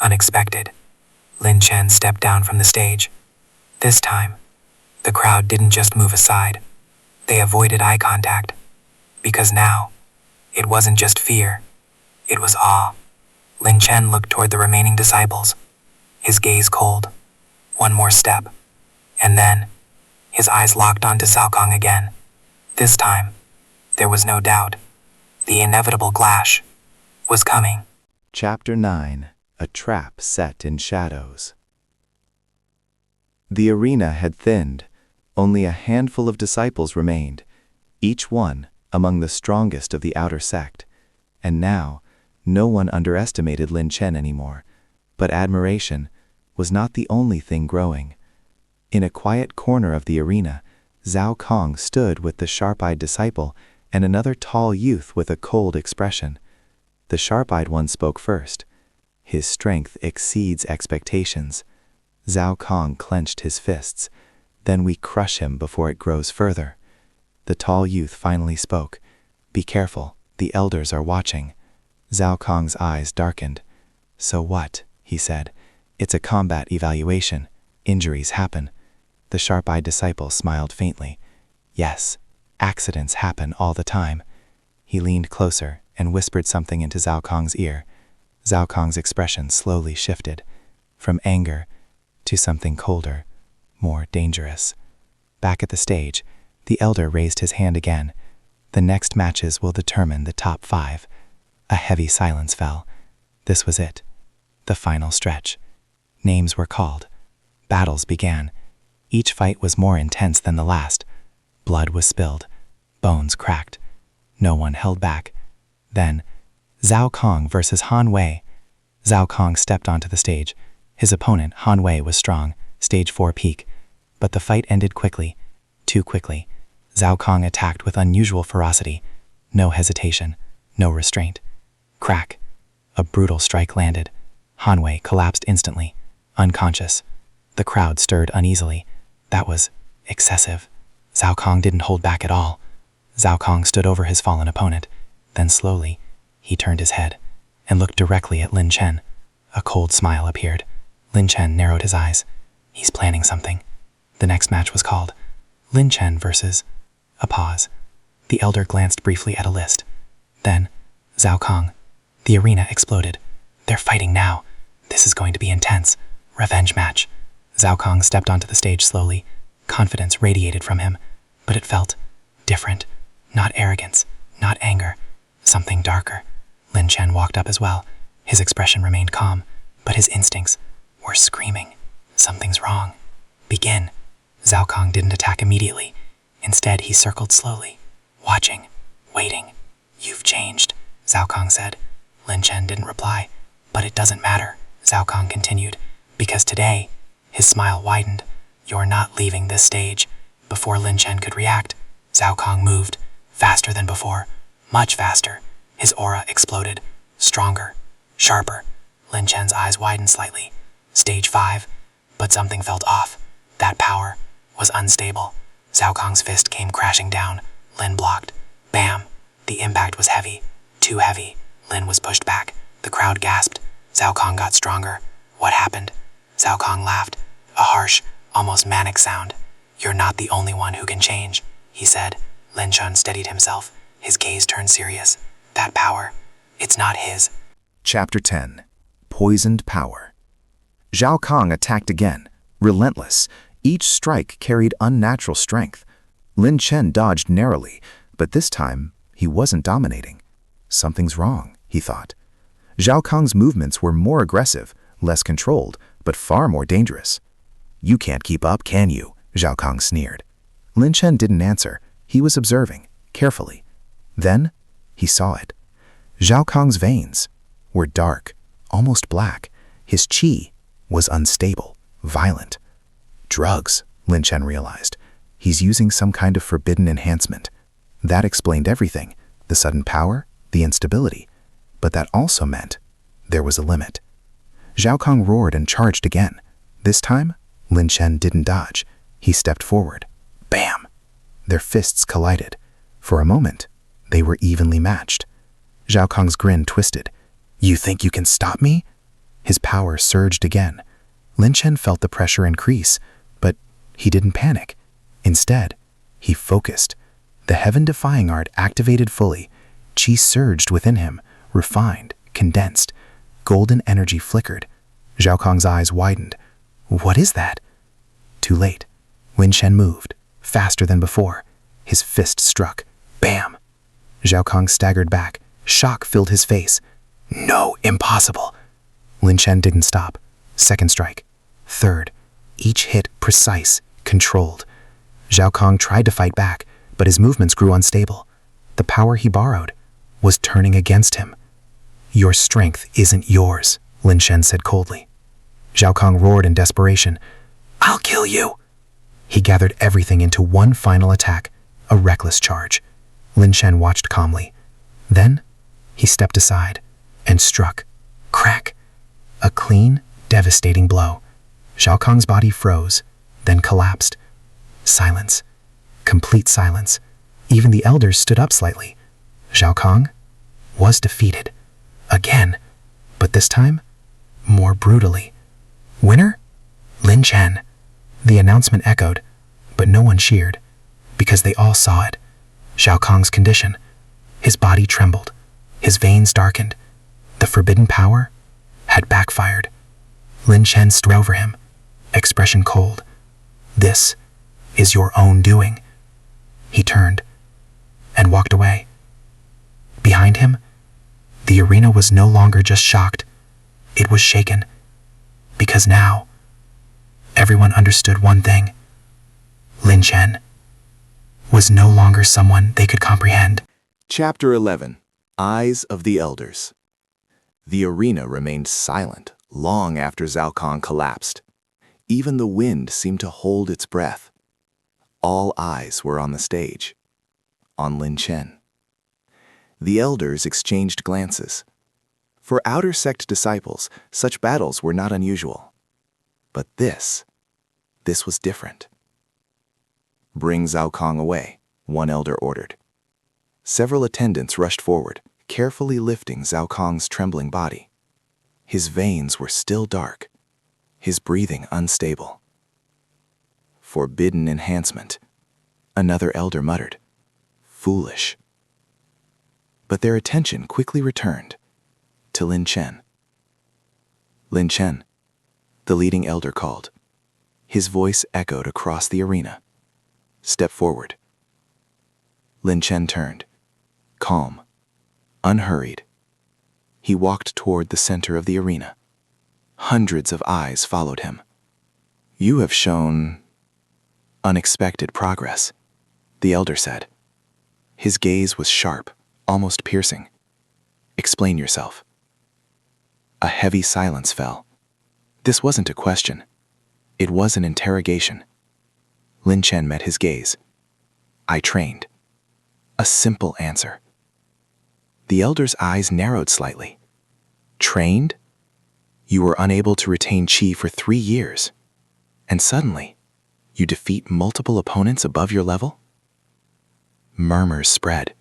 [SPEAKER 3] unexpected. Lin Chen stepped down from the stage. This time, the crowd didn't just move aside. They avoided eye contact. Because now, it wasn't just fear. It was awe. Lin Chen looked toward the remaining disciples, his gaze cold. One more step. And then, his eyes locked onto Cao Kong again. This time, there was no doubt. The inevitable clash was coming. Chapter 9. A Trap Set in Shadows. The arena had thinned. Only a handful of disciples remained, each one among the strongest of the outer sect. And now, no one underestimated Lin Chen anymore. But admiration was not the only thing growing. In a quiet corner of the arena, Cao Kong stood with the sharp-eyed disciple and another tall youth with a cold expression. The sharp-eyed one spoke first. His strength exceeds expectations. Cao Kong clenched his fists. Then we crush him before it grows further. The tall youth finally spoke. Be careful, the elders are watching. Cao Kong's eyes darkened. So what? He said. It's a combat evaluation. Injuries happen. The sharp-eyed disciple smiled faintly. Yes, accidents happen all the time. He leaned closer and whispered something into Cao Kong's ear. Cao Kong's expression slowly shifted, from anger to something colder, more dangerous. Back at the stage, the elder raised his hand again. The next matches will determine the top 5. A heavy silence fell. This was it. The final stretch. Names were called. Battles began. Each fight was more intense than the last. Blood was spilled. Bones cracked. No one held back. Then, Cao Kong versus Han Wei. Cao Kong stepped onto the stage. His opponent, Han Wei, was strong, stage 4 peak. But the fight ended quickly. Too quickly. Cao Kong attacked with unusual ferocity. No hesitation. No restraint. Crack. A brutal strike landed. Han Wei collapsed instantly, unconscious. The crowd stirred uneasily. That was excessive. Cao Kong didn't hold back at all. Cao Kong stood over his fallen opponent. Then slowly, he turned his head and looked directly at Lin Chen. A cold smile appeared. Lin Chen narrowed his eyes. He's planning something. The next match was called Lin Chen versus... A pause. The elder glanced briefly at a list. Then,
[SPEAKER 5] Zhao Kong. The arena exploded. They're fighting now. This is going to be intense. Revenge match. Zhao Kong stepped onto the stage slowly. Confidence radiated from him, but it felt different. Not arrogance, not anger, something darker. Lin Chen walked up as well. His expression remained calm, but his instincts were screaming. Something's wrong. Begin. Zhao Kong didn't attack immediately. Instead, he circled slowly, watching, waiting. You've changed, Zhao Kong said. Lin Chen didn't reply. But it doesn't matter, Zhao Kong continued, because today, his smile widened. You're not leaving this stage. Before Lin Chen could react, Zhao Kong moved, faster than before, much faster. His aura exploded, stronger, sharper. Lin Chen's eyes widened slightly. Stage 5. But something felt off. That power was unstable. Zhao Kong's fist came crashing down. Lin blocked. Bam! The impact was heavy. Too heavy. Lin was pushed back. The crowd gasped. Zhao Kong got stronger. What happened? Zhao Kong laughed. A harsh, almost manic sound. You're not the only one who can change, he said. Lin Chen steadied himself. His gaze turned serious. That power, it's not his.
[SPEAKER 1] Chapter 10. Poisoned Power. Zhao Kong attacked again, relentless. Each strike carried unnatural strength. Lin Chen dodged narrowly, but this time he wasn't dominating. Something's wrong, he thought. Zhao Kong's movements were more aggressive, less controlled, but far more dangerous. You can't keep up, can you? Zhao Kong sneered. Lin Chen didn't answer. He was observing, carefully. Then, he saw it. Zhao Kong's veins were dark, almost black. His qi was unstable, violent. Drugs, Lin Chen realized. He's using some kind of forbidden enhancement. That explained everything, the sudden power, the instability. But that also meant there was a limit. Zhao Kong roared and charged again. This time, Lin Chen didn't dodge. He stepped forward. Bam! Their fists collided. For a moment, they were evenly matched. Zhao Kong's grin twisted. You think you can stop me? His power surged again. Lin Chen felt the pressure increase, but he didn't panic. Instead, he focused. The heaven-defying art activated fully. Qi surged within him, refined, condensed. Golden energy flickered. Zhao Kong's eyes widened. What is that? Too late. Lin Chen moved, faster than before. His fist struck. Bam! Zhao Kong staggered back. Shock filled his face. No, impossible. Lin Chen didn't stop. Second strike. Third. Each hit precise, controlled. Zhao Kong tried to fight back, but his movements grew unstable. The power he borrowed was turning against him. Your strength isn't yours, Lin Chen said coldly. Zhao Kong roared in desperation. I'll kill you! He gathered everything into one final attack, a reckless charge. Lin Chen watched calmly. Then, he stepped aside and struck. Crack! A clean, devastating blow. Zhao Kong's body froze, then collapsed. Silence. Complete silence. Even the elders stood up slightly. Zhao Kong was defeated. Again, but this time, more brutally. Winner? Lin Chen. The announcement echoed, but no one cheered, because they all saw it. Zhao Kong's condition. His body trembled. His veins darkened. The forbidden power had backfired. Lin Chen stood over him, expression cold. This is your own doing. He turned and walked away. Behind him, the arena was no longer just shocked. It was shaken. Because now, everyone understood one thing. Lin Chen was no longer someone they could comprehend.
[SPEAKER 3] Chapter 11. Eyes of the Elders. The arena remained silent long after Zhao Kong collapsed. Even the wind seemed to hold its breath. All eyes were on the stage, on Lin Chen. The elders exchanged glances. For outer sect disciples, such battles were not unusual. But this was different. Bring Zhao Kong away, one elder ordered. Several attendants rushed forward, carefully lifting Zhao Kong's trembling body. His veins were still dark, his breathing unstable. Forbidden enhancement, another elder muttered. Foolish.
[SPEAKER 4] but their attention quickly returned to Lin Chen. Lin Chen, the leading elder called. His voice echoed across the arena. Step forward. Lin Chen turned, calm, unhurried. He walked toward the center of the arena. Hundreds of eyes followed him. You have shown unexpected progress, the elder said. His gaze was sharp, almost piercing. Explain yourself. A heavy silence fell. This wasn't a question. It was an interrogation. Lin Chen met his gaze. I trained. A simple answer. The elder's eyes narrowed slightly. Trained? You were unable to retain chi for 3 years. And suddenly, you defeat multiple opponents above your level? Murmurs spread.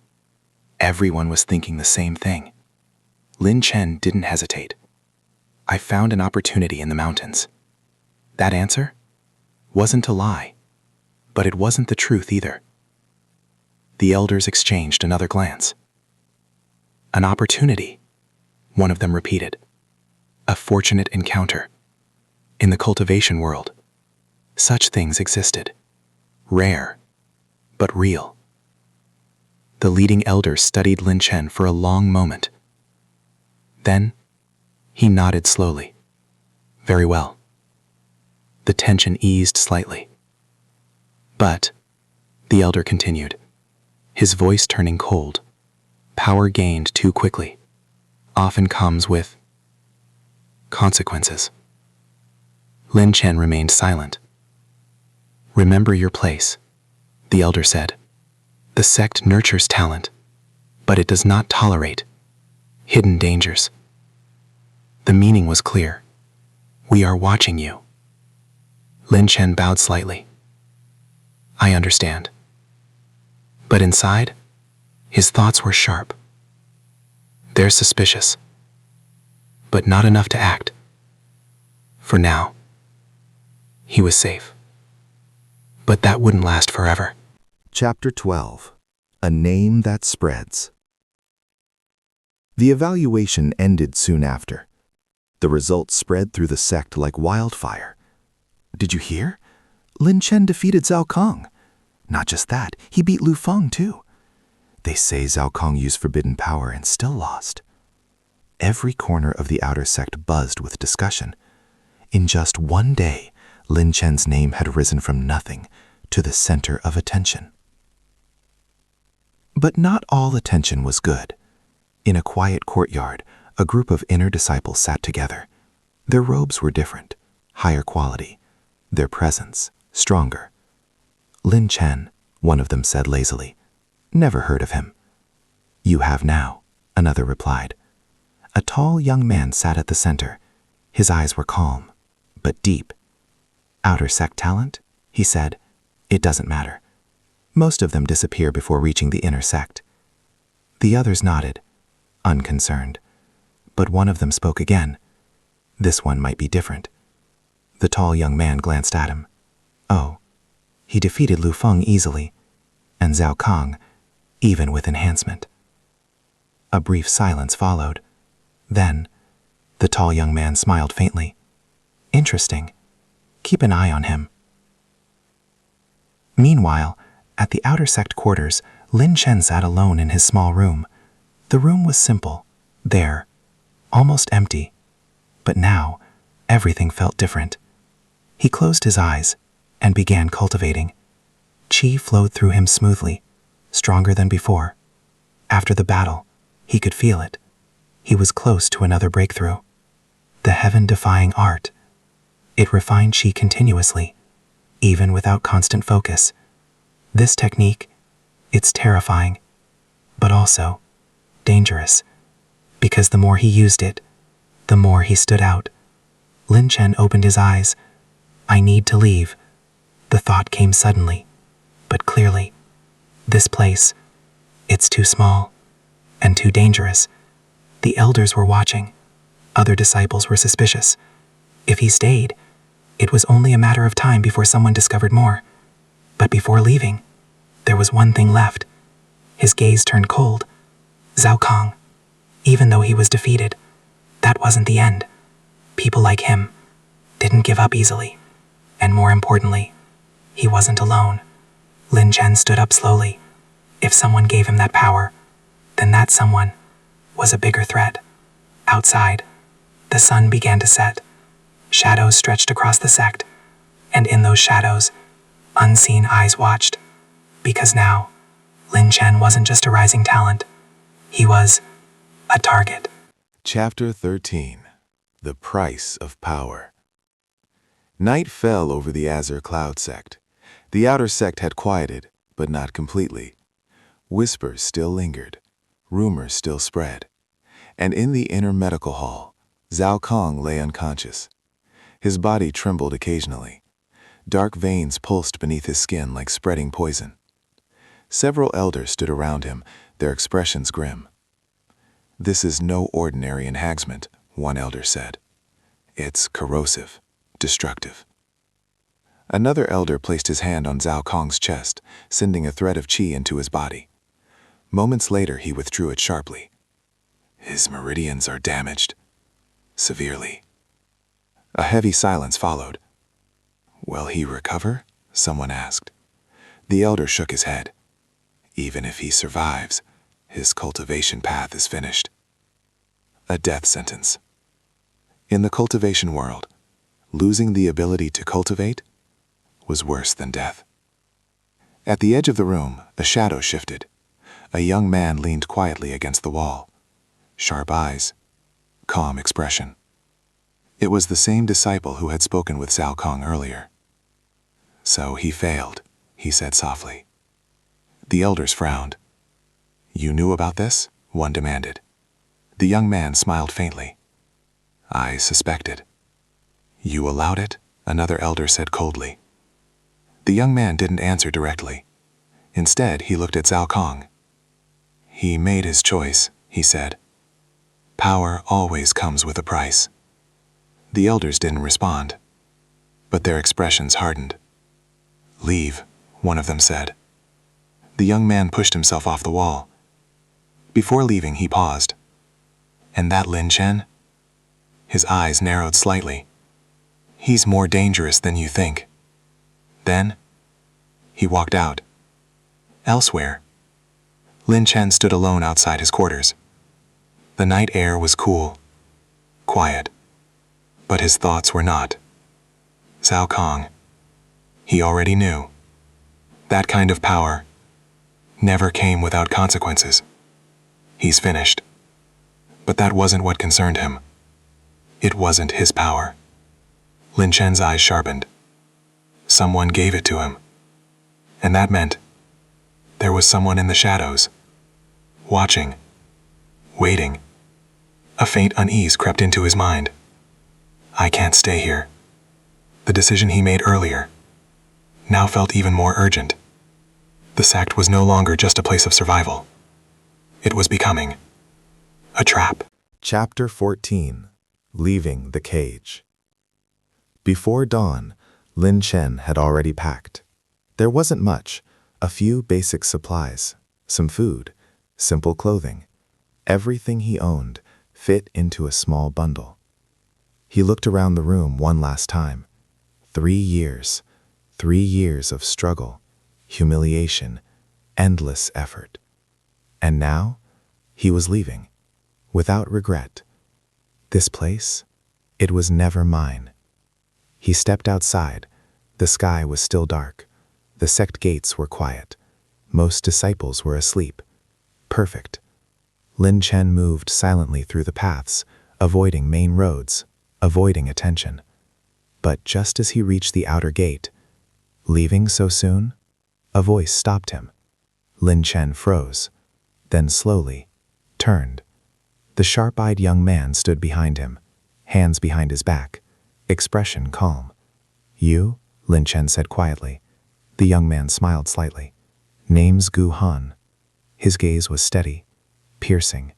[SPEAKER 4] Everyone was thinking the same thing. Lin Chen didn't hesitate. I found an opportunity in the mountains. That answer wasn't a lie, but it wasn't the truth either. The elders exchanged another glance. An opportunity, one of them repeated. A fortunate encounter. In the cultivation world, such things existed. Rare, but real. The leading elder studied Lin Chen for a long moment. Then, he nodded slowly. Very well. The tension eased slightly. But, the elder continued, his voice turning cold. Power gained too quickly often comes with consequences. Lin Chen remained silent. Remember your place, the elder said. The sect nurtures talent, but it does not tolerate hidden dangers. The meaning was clear. We are watching you. Lin Chen bowed slightly. I understand. But inside, his thoughts were sharp. They're suspicious, but not enough to act. For now, he was safe. But that wouldn't last forever.
[SPEAKER 3] Chapter 12. A Name That Spreads. The evaluation ended soon after. The results spread through the sect like wildfire. Did you hear? Lin Chen defeated Zhao Kong. Not just that, he beat Lu Feng too. They say Zhao Kong used forbidden power and still lost. Every corner of the outer sect buzzed with discussion. In just one day, Lin Chen's name had risen from nothing to the center of attention. But not all attention was good. In a quiet courtyard, a group of inner disciples sat together. Their robes were different, higher quality. Their presence, stronger. Lin Chen, one of them said lazily. Never heard of him. You have now, another replied. A tall young man sat at the center. His eyes were calm, but deep. Outer sect talent? He said. It doesn't matter. Most of them disappear before reaching the inner sect. The others nodded, unconcerned. But one of them spoke again. This one might be different. The tall young man glanced at him. Oh, he defeated Lu Feng easily, and Zhao Kong, even with enhancement. A brief silence followed. Then, the tall young man smiled faintly. Interesting. Keep an eye on him. Meanwhile, at the outer sect quarters, Lin Chen sat alone in his small room. The room was simple, there, almost empty. But now, everything felt different. He closed his eyes and began cultivating. Qi flowed through him smoothly, stronger than before. After the battle, he could feel it. He was close to another breakthrough. The heaven-defying art. It refined Qi continuously, even without constant focus. This technique, it's terrifying, but also dangerous, because the more he used it, the more he stood out. Lin Chen opened his eyes. I need to leave. The thought came suddenly, but clearly. This place, it's too small and too dangerous. The elders were watching. Other disciples were suspicious. If he stayed, it was only a matter of time before someone discovered more. But before leaving, there was one thing left. His gaze turned cold.
[SPEAKER 5] Zhao Kong, even though he was defeated, that wasn't the end. People like him didn't give up easily. And more importantly, he wasn't alone. Lin Chen stood up slowly. If someone gave him that power, then that someone was a bigger threat. Outside, the sun began to set. Shadows stretched across the sect, and in those shadows, unseen eyes watched. Because now, Lin Chen wasn't just a rising talent. He was a target.
[SPEAKER 3] Chapter 13. The Price of Power. Night fell over the Azure Cloud sect. The outer sect had quieted, but not completely. Whispers still lingered. Rumors still spread. And in the inner medical hall, Zhao Kong lay unconscious. His body trembled occasionally. Dark veins pulsed beneath his skin like spreading poison. Several elders stood around him, their expressions grim. "This is no ordinary enhancement," one elder said. "It's corrosive, destructive." Another elder placed his hand on Zhao Kong's chest, sending a thread of qi into his body. Moments later, he withdrew it sharply. "His meridians are damaged. Severely." A heavy silence followed. "Will he recover?" someone asked. The elder shook his head. "Even if he survives, his cultivation path is finished." A death sentence. In the cultivation world, losing the ability to cultivate was worse than death. At the edge of the room, a shadow shifted. A young man leaned quietly against the wall. Sharp eyes, calm expression. It was the same disciple who had spoken with Zhao Kong earlier. "So he failed," he said softly. The elders frowned. "You knew about this?" one demanded. The young man smiled faintly. "I suspected." "You allowed it?" another elder said coldly. The young man didn't answer directly. Instead, he looked at Zhao Kong. "He made his choice," he said. "Power always comes with a price." The elders didn't respond, but their expressions hardened. "Leave," one of them said. The young man pushed himself off the wall. Before leaving, he paused. "And that Lin Chen?" His eyes narrowed slightly. "He's more dangerous than you think." Then, he walked out. Elsewhere, Lin Chen stood alone outside his quarters. The night air was cool, quiet, but his thoughts were not. Zhao Kong. He already knew. That kind of power never came without consequences. He's finished. But that wasn't what concerned him. It wasn't his power. Lin Chen's eyes sharpened. Someone gave it to him. And that meant there was someone in the shadows, watching, waiting. A faint unease crept into his mind. I can't stay here. The decision he made earlier now felt even more urgent. The sect was no longer just a place of survival. It was becoming a trap. Chapter 14. Leaving the Cage. Before dawn, Lin Chen had already packed. There wasn't much, a few basic supplies, some food, simple clothing. Everything he owned fit into a small bundle. He looked around the room one last time. 3 years. 3 years of struggle, humiliation, endless effort. And now, he was leaving, without regret. This place, it was never mine. He stepped outside. The sky was still dark. The sect gates were quiet. Most disciples were asleep. Perfect. Lin Chen moved silently through the paths, avoiding main roads, avoiding attention. But just as he reached the outer gate, leaving so soon, a voice stopped him. Lin Chen froze, then slowly turned. The sharp-eyed young man stood behind him, hands behind his back, expression calm. "You?" Lin Chen said quietly. The young man smiled slightly. "Name's Gu Han." His gaze was steady, piercing.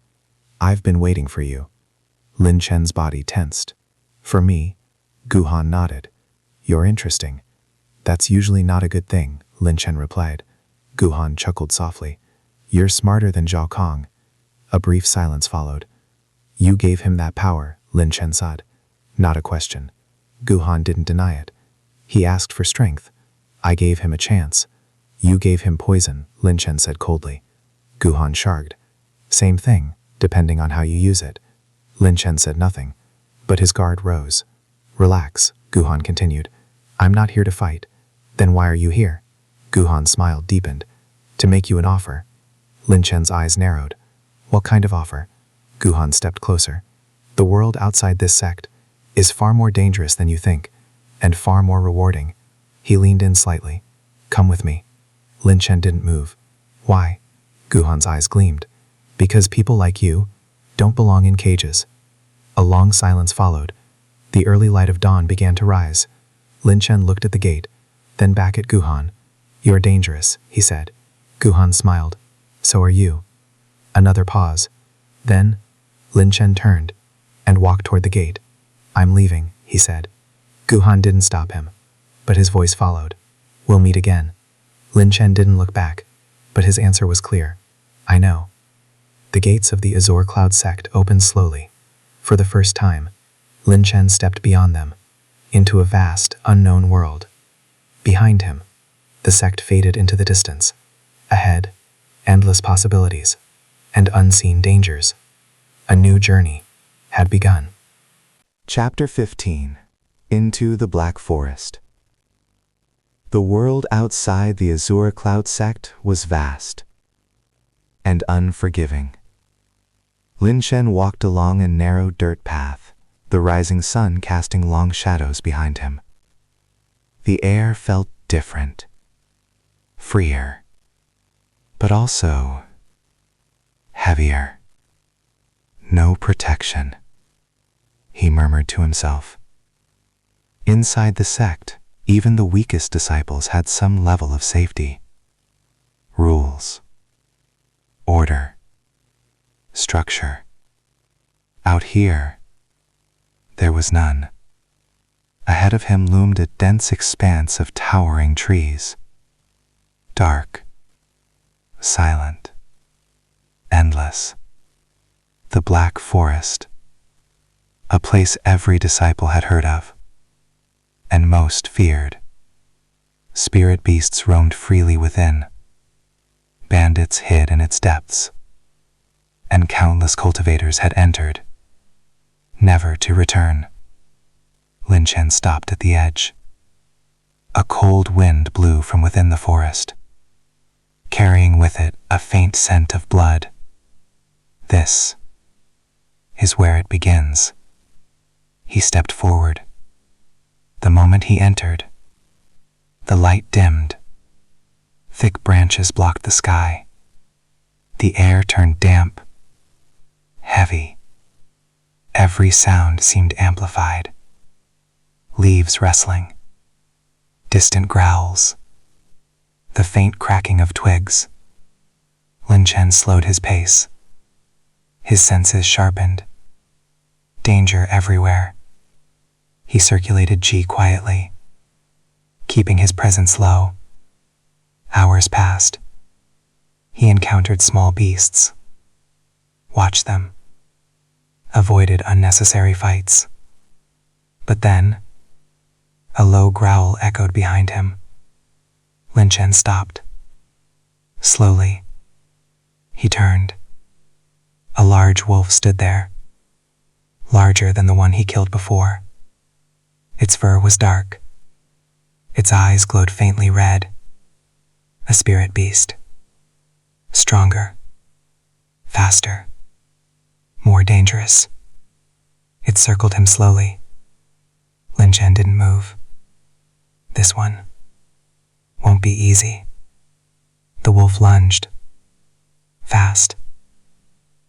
[SPEAKER 3] "I've been waiting for you." Lin Chen's body tensed. "For me?" Gu Han nodded. "You're interesting." "That's usually not a good thing," Lin Chen replied. Gu Han chuckled softly. "You're smarter than Zhao Kong."
[SPEAKER 4] A brief silence followed. You gave him that power, Lin Chen said. Not a question. Guhan didn't deny it. He asked for strength. I gave him a chance. You gave him poison, Lin Chen said coldly. Guhan shrugged. Same thing, depending on how you use it. Lin Chen said nothing, but his guard rose. Relax, Guhan continued. I'm not here to fight. Then why are you here? Guhan's smile deepened. To make you an offer. Lin Chen's eyes narrowed. What kind of offer? Guhan stepped closer. The world outside this sect is far more dangerous than you think, and far more rewarding. He leaned in slightly. Come with me. Lin Chen didn't move. Why? Guhan's eyes gleamed. Because people like you don't belong in cages. A long silence followed. The early light of dawn began to rise. Lin Chen looked at the gate, then back at Guhan. You're dangerous, he said. Guhan smiled. So are you. Another pause. Then, Lin Chen turned and walked toward the gate. I'm leaving, he said. Guhan didn't stop him, but his voice followed. We'll meet again. Lin Chen didn't look back, but his answer was clear. I know. The gates of the Azure Cloud sect opened slowly. For the first time, Lin Chen stepped beyond them, into a vast, unknown world. Behind him, the sect faded into the distance. Ahead, endless possibilities and unseen dangers. A new journey had begun.
[SPEAKER 3] Chapter 15. Into the Black Forest. The world outside the Azure Cloud sect was vast and unforgiving. Lin Chen walked along a narrow dirt path, the rising sun casting long shadows behind him. The air felt different, freer, but also heavier. No protection, he murmured to himself. Inside the sect, even the weakest disciples had some level of safety. Rules, order, structure. Out here, there was none. Ahead of him loomed a dense expanse of towering trees. Dark, silent, endless. The Black Forest, a place every disciple had heard of, and most feared. Spirit beasts roamed freely within. Bandits hid in its depths, and countless cultivators had entered, never to return. Lin Chen stopped at the edge. A cold wind blew from within the forest, carrying with it a faint scent of blood. This is where it begins. He stepped forward. The moment he entered, the light dimmed. Thick branches blocked the sky. The air turned damp, heavy. Every sound seemed amplified. Leaves rustling, distant growls, the faint cracking of twigs. Lin Chen slowed his pace. His senses sharpened. Danger everywhere. He circulated Qi quietly, keeping his presence low. Hours passed. He encountered small beasts. Watched them. Avoided unnecessary fights. But then, a low growl echoed behind him. Lin Chen stopped. Slowly, he turned. A large wolf stood there, larger than the one he killed before. Its fur was dark. Its eyes glowed faintly red. A spirit beast. Stronger. Faster. More dangerous. It circled him slowly. Lin Chen didn't move. This one won't be easy. The wolf lunged. Fast.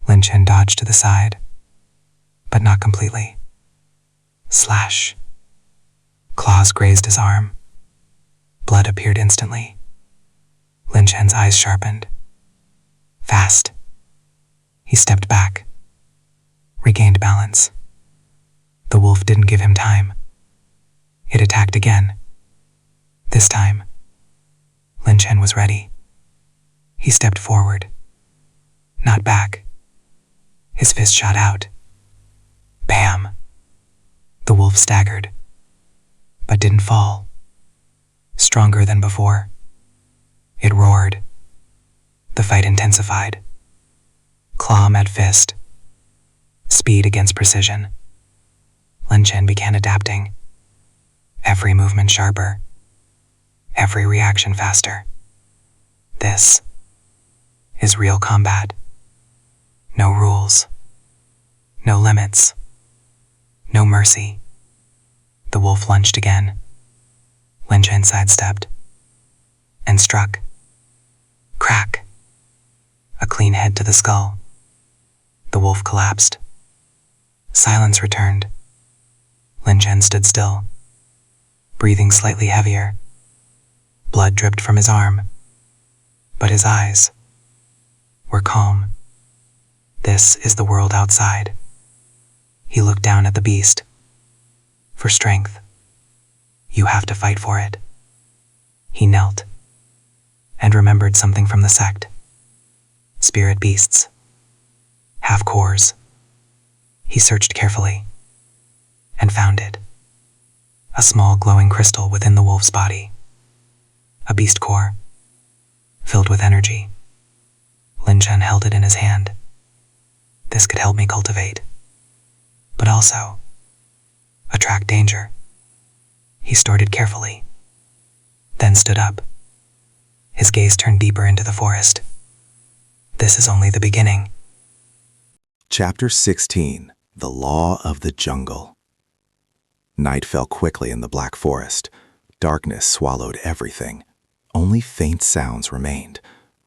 [SPEAKER 3] Lin Chen dodged to the side, but not completely. Slash. Claws grazed his arm. Blood appeared instantly. Lin Chen's eyes sharpened. Fast. He stepped back. Regained balance. The wolf didn't give him time. It attacked again. This time, Lin Chen was ready. He stepped forward. Not back.
[SPEAKER 5] His fist shot out. Bam! The wolf staggered, but didn't fall. Stronger than before. It roared. The fight intensified. Claw met fist. Speed against precision. Lin Chen began adapting. Every movement sharper. Every reaction faster. This is real combat. No rules. No limits. No mercy. The wolf lunged again. Lin Chen sidestepped and struck. Crack. A clean head to the skull. The wolf collapsed. Silence returned. Lin Chen stood still, breathing slightly heavier. Blood dripped from his arm, but his eyes were calm. This is the world outside. He looked down at the beast. For strength, you have to fight for it. He knelt and remembered something from the sect. Spirit beasts. Half-cores. He searched carefully and found it. A small glowing crystal within the wolf's body. A beast core, filled with energy. Lin Chen held it in his hand. This could help me cultivate, but also attract danger. He stored it carefully, then stood up. His gaze turned deeper into the forest. This is only the beginning.
[SPEAKER 4] Chapter 16. The Law of the Jungle. Night fell quickly in the black forest. Darkness swallowed everything. Only faint sounds remained.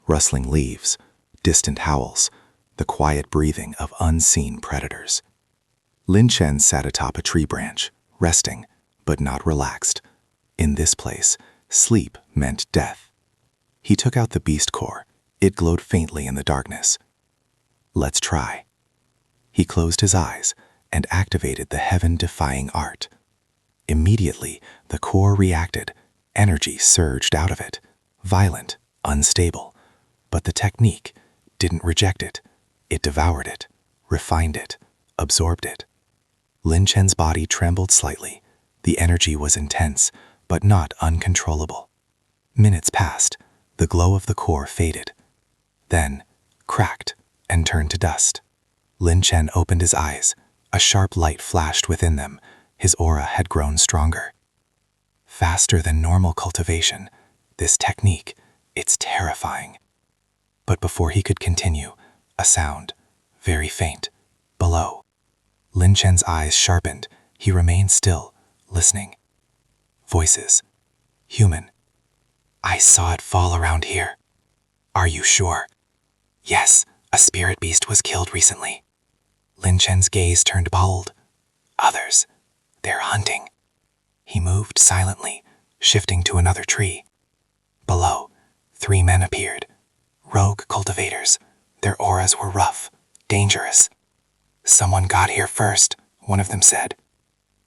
[SPEAKER 4] Rustling leaves, distant howls, the quiet breathing of unseen predators. Lin Chen sat atop a tree branch, resting, but not relaxed. In this place, sleep meant death. He took out the beast core. It glowed faintly in the darkness. Let's try. He closed his eyes and activated the heaven-defying art. Immediately, the core reacted. Energy surged out of it, violent, unstable. But the technique didn't reject it. It devoured it, refined it, absorbed it. Lin Chen's body trembled slightly. The energy was intense, but not uncontrollable. Minutes passed. The glow of the core faded. Then, cracked and turned to dust. Lin Chen opened his eyes. A sharp light flashed within them. His aura had grown stronger. Faster than normal cultivation. This technique, it's terrifying. But before he could continue, a sound, very faint, below. Lin Chen's eyes sharpened. He remained still, listening. Voices. Human. I saw it fall around here. Are you sure? Yes, a spirit beast was killed recently. Lin Chen's gaze turned bold. Others. They're hunting. He moved silently, shifting to another tree. Below, 3 men appeared. Rogue cultivators. Their auras were rough, dangerous. Someone got here first, one of them said.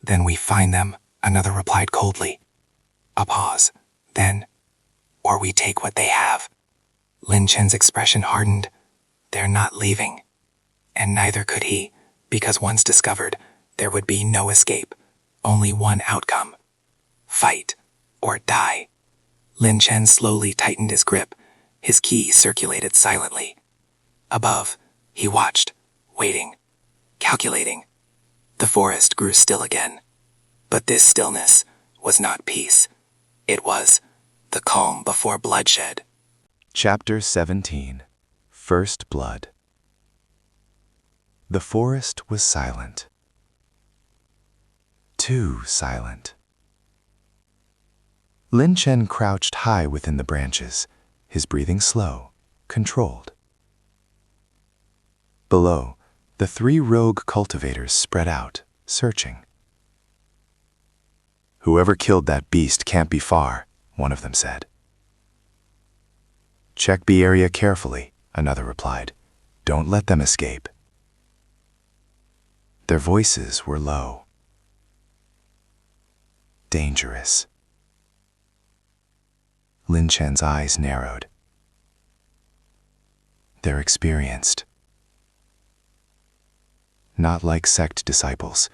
[SPEAKER 4] Then we find them, another replied coldly. A pause. Then, or we take what they have. Lin Chen's expression hardened. They're not leaving. And neither could he, because once discovered, there would be no escape. Only one outcome. Fight or die. Lin Chen slowly tightened his grip. His ki circulated silently. Above, he watched, waiting, calculating. The forest grew still again. But this stillness was not peace. It was the calm before bloodshed.
[SPEAKER 3] Chapter 17. First Blood. The forest was silent. Too silent. Lin Chen crouched high within the branches, his breathing slow, controlled. Below, the 3 rogue cultivators spread out, searching. Whoever killed that beast can't be far, one of them said. Check the area carefully, another replied. Don't let them escape. Their voices were low. Dangerous. Lin Chen's eyes narrowed. They're experienced. not like sect disciples,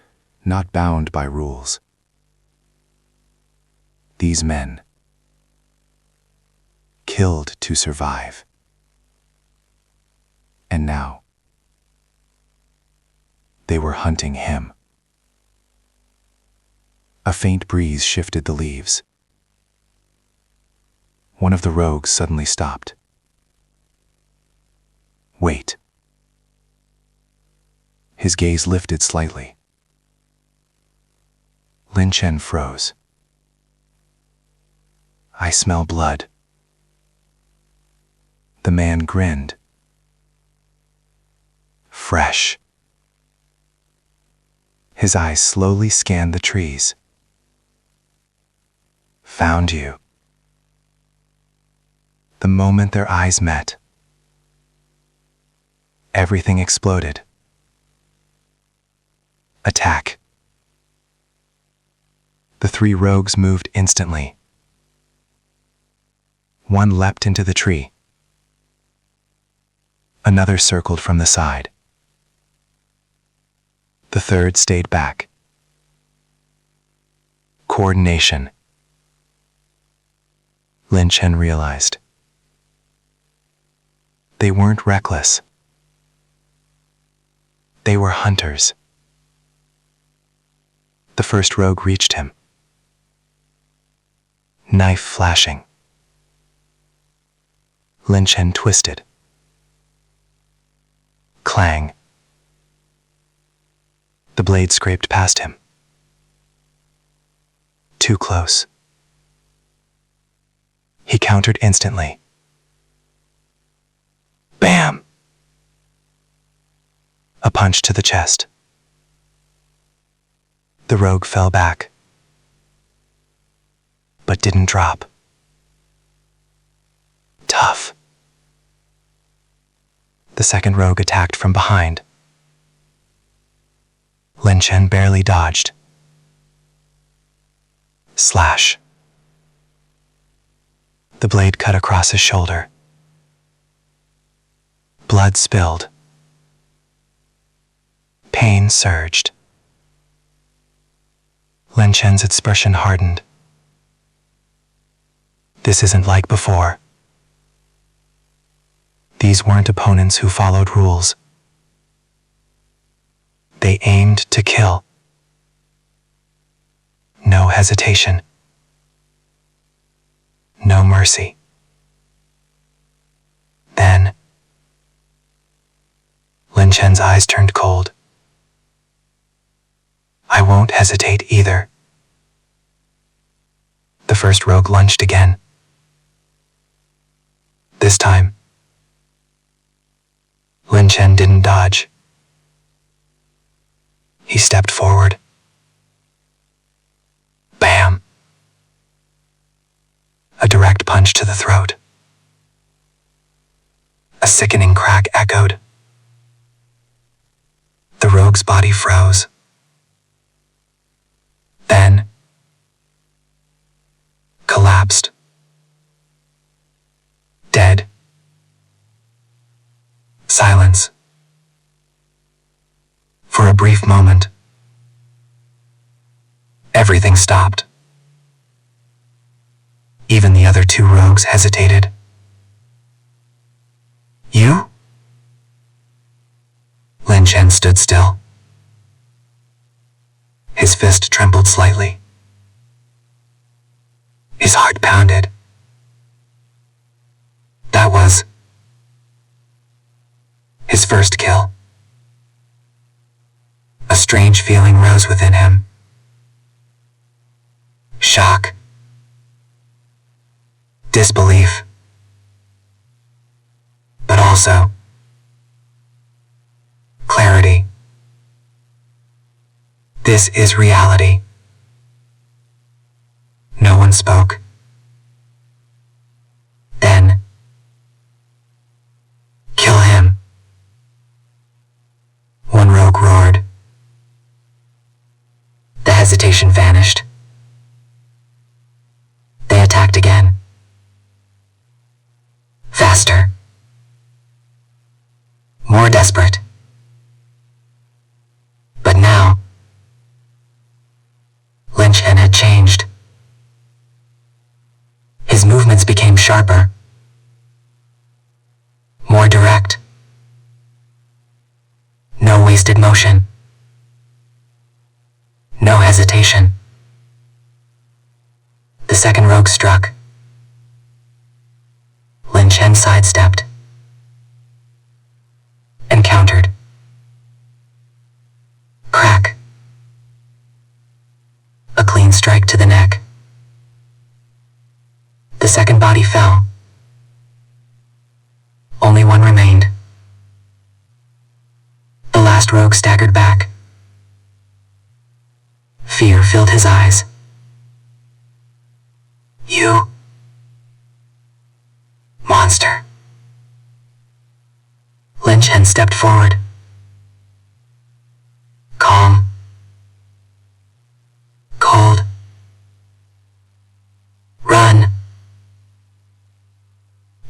[SPEAKER 3] not bound by rules. These men killed to survive. And now, they were hunting him. A faint breeze shifted the leaves. One of the rogues suddenly stopped. Wait. His gaze lifted slightly. Lin Chen froze. I smell blood. The man grinned. Fresh. His eyes slowly scanned the trees. Found you. The moment their eyes met, everything exploded. Attack. The three rogues moved instantly. One leapt into the tree. Another circled from the side. The third stayed back. Coordination. Lin Chen realized. They weren't reckless. They were hunters. The first rogue reached him. Knife flashing. Lin Chen twisted. Clang. The blade scraped past him. Too close. He countered instantly. Bam! A punch to the chest. The rogue fell back, but didn't drop. Tough. The second rogue attacked from behind. Lin Chen barely dodged. Slash. The blade cut across his shoulder. Blood spilled. Pain surged. Lin Chen's expression hardened. This isn't like before. These weren't opponents who followed rules. They aimed to kill. No hesitation. No mercy. Then, Lin Chen's eyes turned cold. I won't hesitate either. The first rogue lunged again. This time, Lin Chen didn't dodge. He stepped forward. Bam! A direct punch to the throat. A sickening crack echoed. The rogue's body froze. Then, collapsed. Dead. Silence. For a brief moment, everything stopped. Even the other two rogues hesitated. You? Lin Chen stood still. His fist trembled slightly. His heart pounded. That was his first kill. A strange feeling rose within him. Shock. Disbelief. But also clarity. This is reality. No one spoke. Then, kill him. One rogue roared. The hesitation vanished. They attacked again. Faster. More desperate.
[SPEAKER 2] sharper, more direct. No wasted motion. No hesitation. The second rogue struck. Lin Chen sidestepped and countered. Crack. A clean strike to the neck. The second body fell. Only one remained. The last rogue staggered back. Fear filled his eyes. You... monster. Lin Chen stepped forward. Calm. Cold. Run.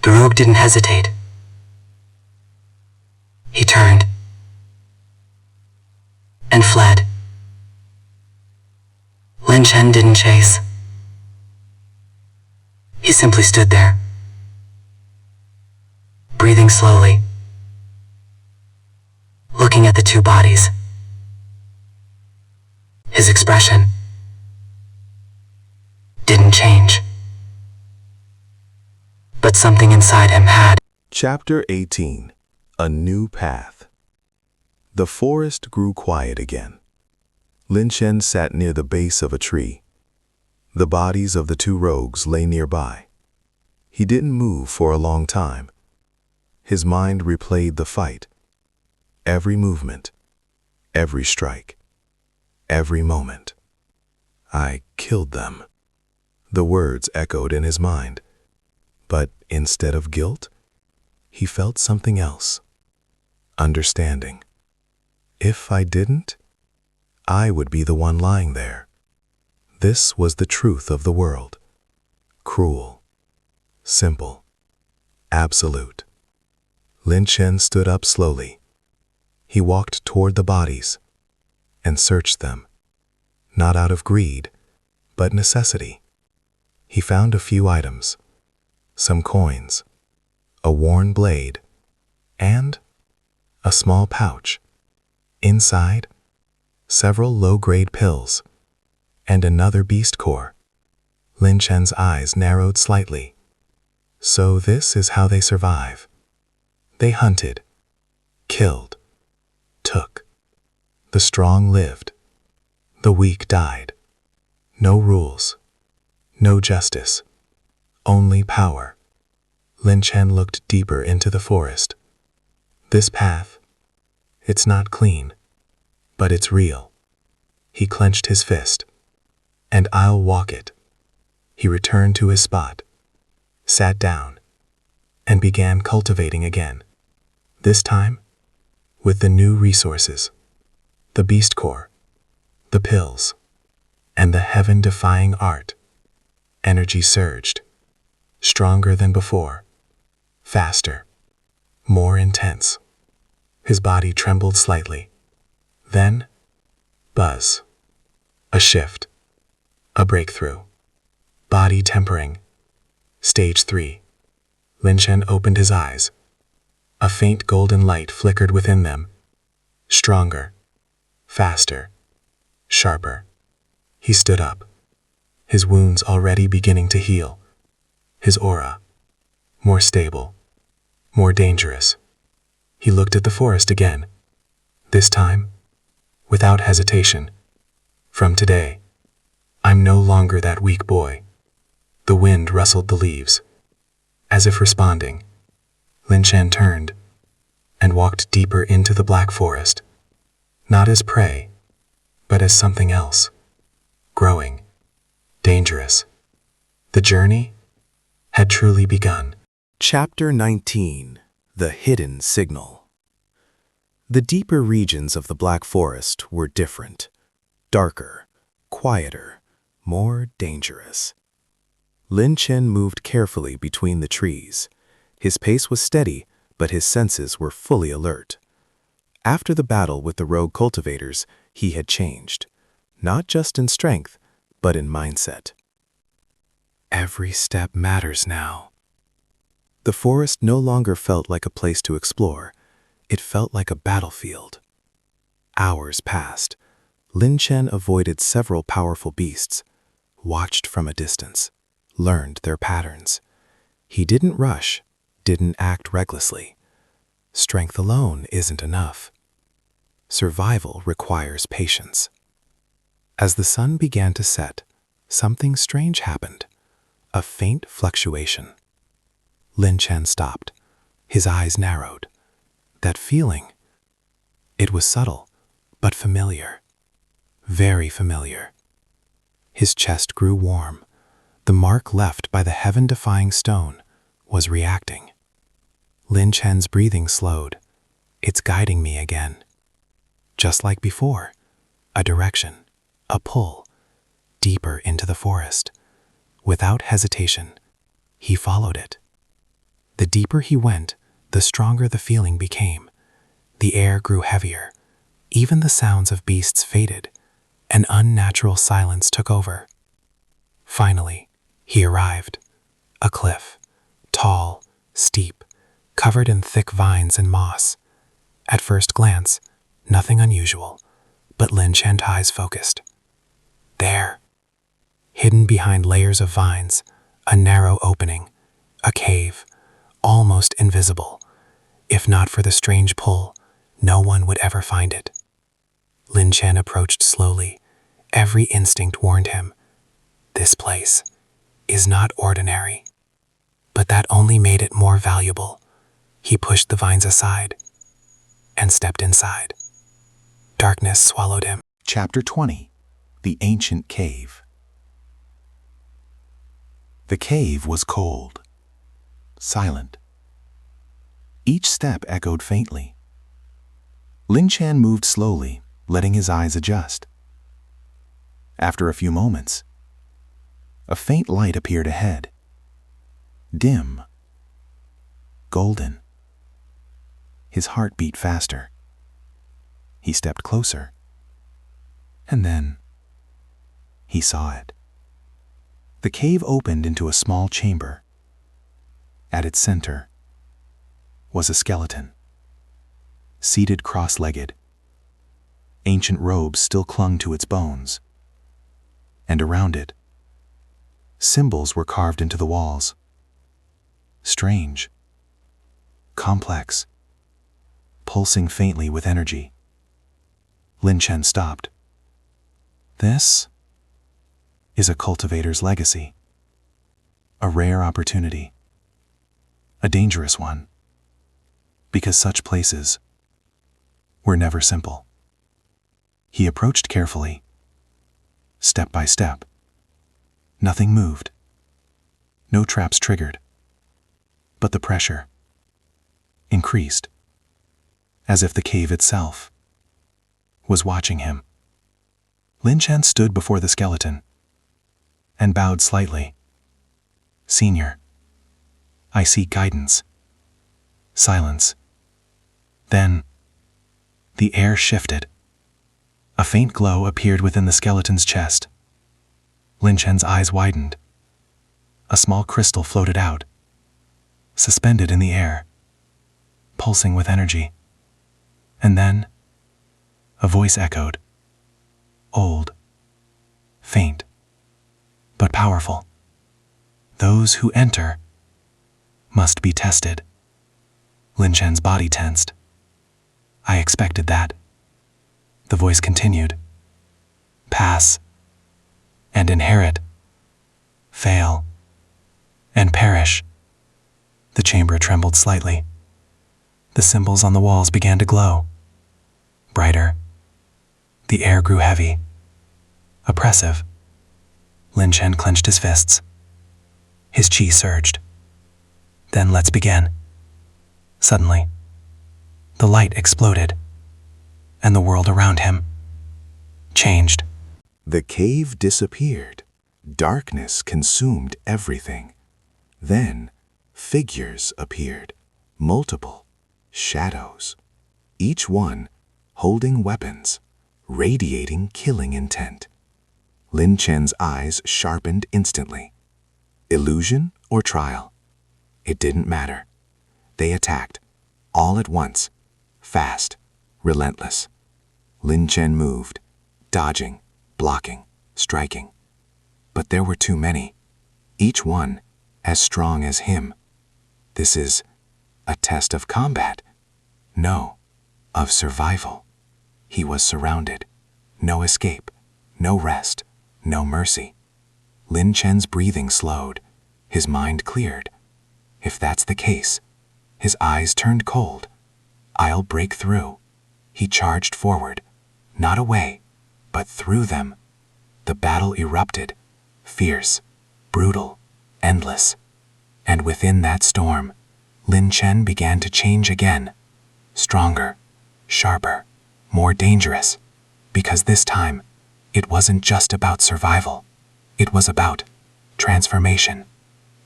[SPEAKER 2] The rogue didn't hesitate. He turned and fled. Lin Chen didn't chase. He simply stood there, breathing slowly, looking at the two bodies. His expression didn't change, but something inside him had.
[SPEAKER 3] Chapter 18. A New Path. The forest grew quiet again. Lin Chen sat near the base of a tree. The bodies of the two rogues lay nearby. He didn't move for a long time. His mind replayed the fight. Every movement, every strike, every moment. I killed them. The words echoed in his mind. But instead of guilt, he felt something else. Understanding. If I didn't, I would be the one lying there. This was the truth of the world. Cruel. Simple. Absolute. Lin Chen stood up slowly. He walked toward the bodies and searched them, not out of greed, but necessity. He found a few items, some coins, a worn blade, and a small pouch. Inside, several low-grade pills, and another beast core. Lin Chen's eyes narrowed slightly. So this is how they survive. They hunted, killed, took. The strong lived. The weak died. No rules. No justice. Only power. Lin Chen looked deeper into the forest. This path, it's not clean, but it's real. He clenched his fist. And I'll walk it. He returned to his spot, sat down, and began cultivating again. This time, with the new resources, the beast core, the pills, and the heaven-defying art. Energy surged, stronger than before, faster, more intense. His body trembled slightly. Then, buzz. A shift. A breakthrough. Body tempering. Stage 3. Lin Chen opened his eyes. A faint golden light flickered within them. Stronger. Faster. Sharper. He stood up. His wounds already beginning to heal. His aura. More stable. More dangerous. He looked at the forest again. This time, without hesitation. From today, I'm no longer that weak boy. The wind rustled the leaves. As if responding, Lin Chen turned and walked deeper into the black forest, not as prey, but as something else. Growing. Dangerous. The journey had truly begun.
[SPEAKER 1] Chapter 19. The Hidden Signal. The deeper regions of the Black Forest were different. Darker, quieter, more dangerous. Lin Chen moved carefully between the trees. His pace was steady, but his senses were fully alert. After the battle with the rogue cultivators, he had changed, not just in strength, but in mindset. Every step matters now,
[SPEAKER 4] The forest no longer felt like a place to explore. It felt like a battlefield. Hours passed. Lin Chen avoided several powerful beasts, watched from a distance, learned their patterns. He didn't rush, didn't act recklessly. Strength alone isn't enough. Survival requires patience. As the sun began to set, something strange happened. A faint fluctuation. Lin Chen stopped. His eyes narrowed. That feeling. It was subtle, but familiar. Very familiar. His chest grew warm. The mark left by the heaven-defying stone was reacting. Lin Chen's breathing slowed. It's guiding me again. Just like before, a direction, a pull, deeper into the forest. Without hesitation, he followed it. The deeper he went, the stronger the feeling became. The air grew heavier. Even the sounds of beasts faded. An unnatural silence took over. Finally, he arrived. A cliff, tall, steep, covered in thick vines and moss. At first glance, nothing unusual, but Lin Chen's eyes focused. There, hidden behind layers of vines, a narrow opening, a cave, almost invisible. If not for the strange pull, no one would ever find it. Lin Chen approached slowly. Every instinct warned him. This place is not ordinary. But that only made it more valuable. He pushed the vines aside and stepped inside. Darkness swallowed him.
[SPEAKER 1] Chapter 20. The Ancient Cave. The cave was cold, silent. Each step echoed faintly. Lin Chen moved slowly, letting his eyes adjust. After a few moments, a faint light appeared ahead. Dim, golden. His heart beat faster. He stepped closer, and then he saw it. The cave opened into a small chamber. At its center was a skeleton, seated cross-legged. Ancient robes still clung to its bones, and around it, symbols were carved into the walls. Strange, complex, pulsing faintly with energy. Lin Chen stopped. This is a cultivator's legacy. A rare opportunity. A dangerous one. Because such places were never simple. He approached carefully, step by step. Nothing moved. No traps triggered. But the pressure increased, as if the cave itself was watching him. Lin Chen stood before the skeleton and bowed slightly. Senior, I seek guidance. Silence. Then, the air shifted. A faint glow appeared within the skeleton's chest. Lin Chen's eyes widened. A small crystal floated out, suspended in the air, pulsing with energy. And then, a voice echoed. Old, faint, but powerful. Those who enter must be tested. Lin Chen's body tensed. I expected that. The voice continued. Pass and inherit. Fail and perish. The chamber trembled slightly. The symbols on the walls began to glow. Brighter. The air grew heavy. Oppressive. Lin Chen clenched his fists. His chi surged. Then let's begin. Suddenly, the light exploded, and the world around him changed.
[SPEAKER 3] The cave disappeared. Darkness consumed everything. Then, figures appeared. Multiple shadows. Each one holding weapons, radiating killing intent. Lin Chen's eyes sharpened instantly. Illusion or trial? It didn't matter. They attacked, all at once, fast, relentless. Lin Chen moved, dodging, blocking, striking. But there were too many, each one as strong as him. This is a test of combat. No, of survival. He was surrounded. No escape, no rest, no mercy. Lin Chen's breathing slowed, his mind cleared. If that's the case, his eyes turned cold. I'll break through. He charged forward, not away, but through them. The battle erupted, fierce, brutal, endless. And within that storm, Lin Chen began to change again. Stronger, sharper, more dangerous. Because this time, it wasn't just about survival. It was about transformation.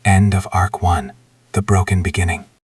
[SPEAKER 3] End of Arc 1, The Broken Beginning.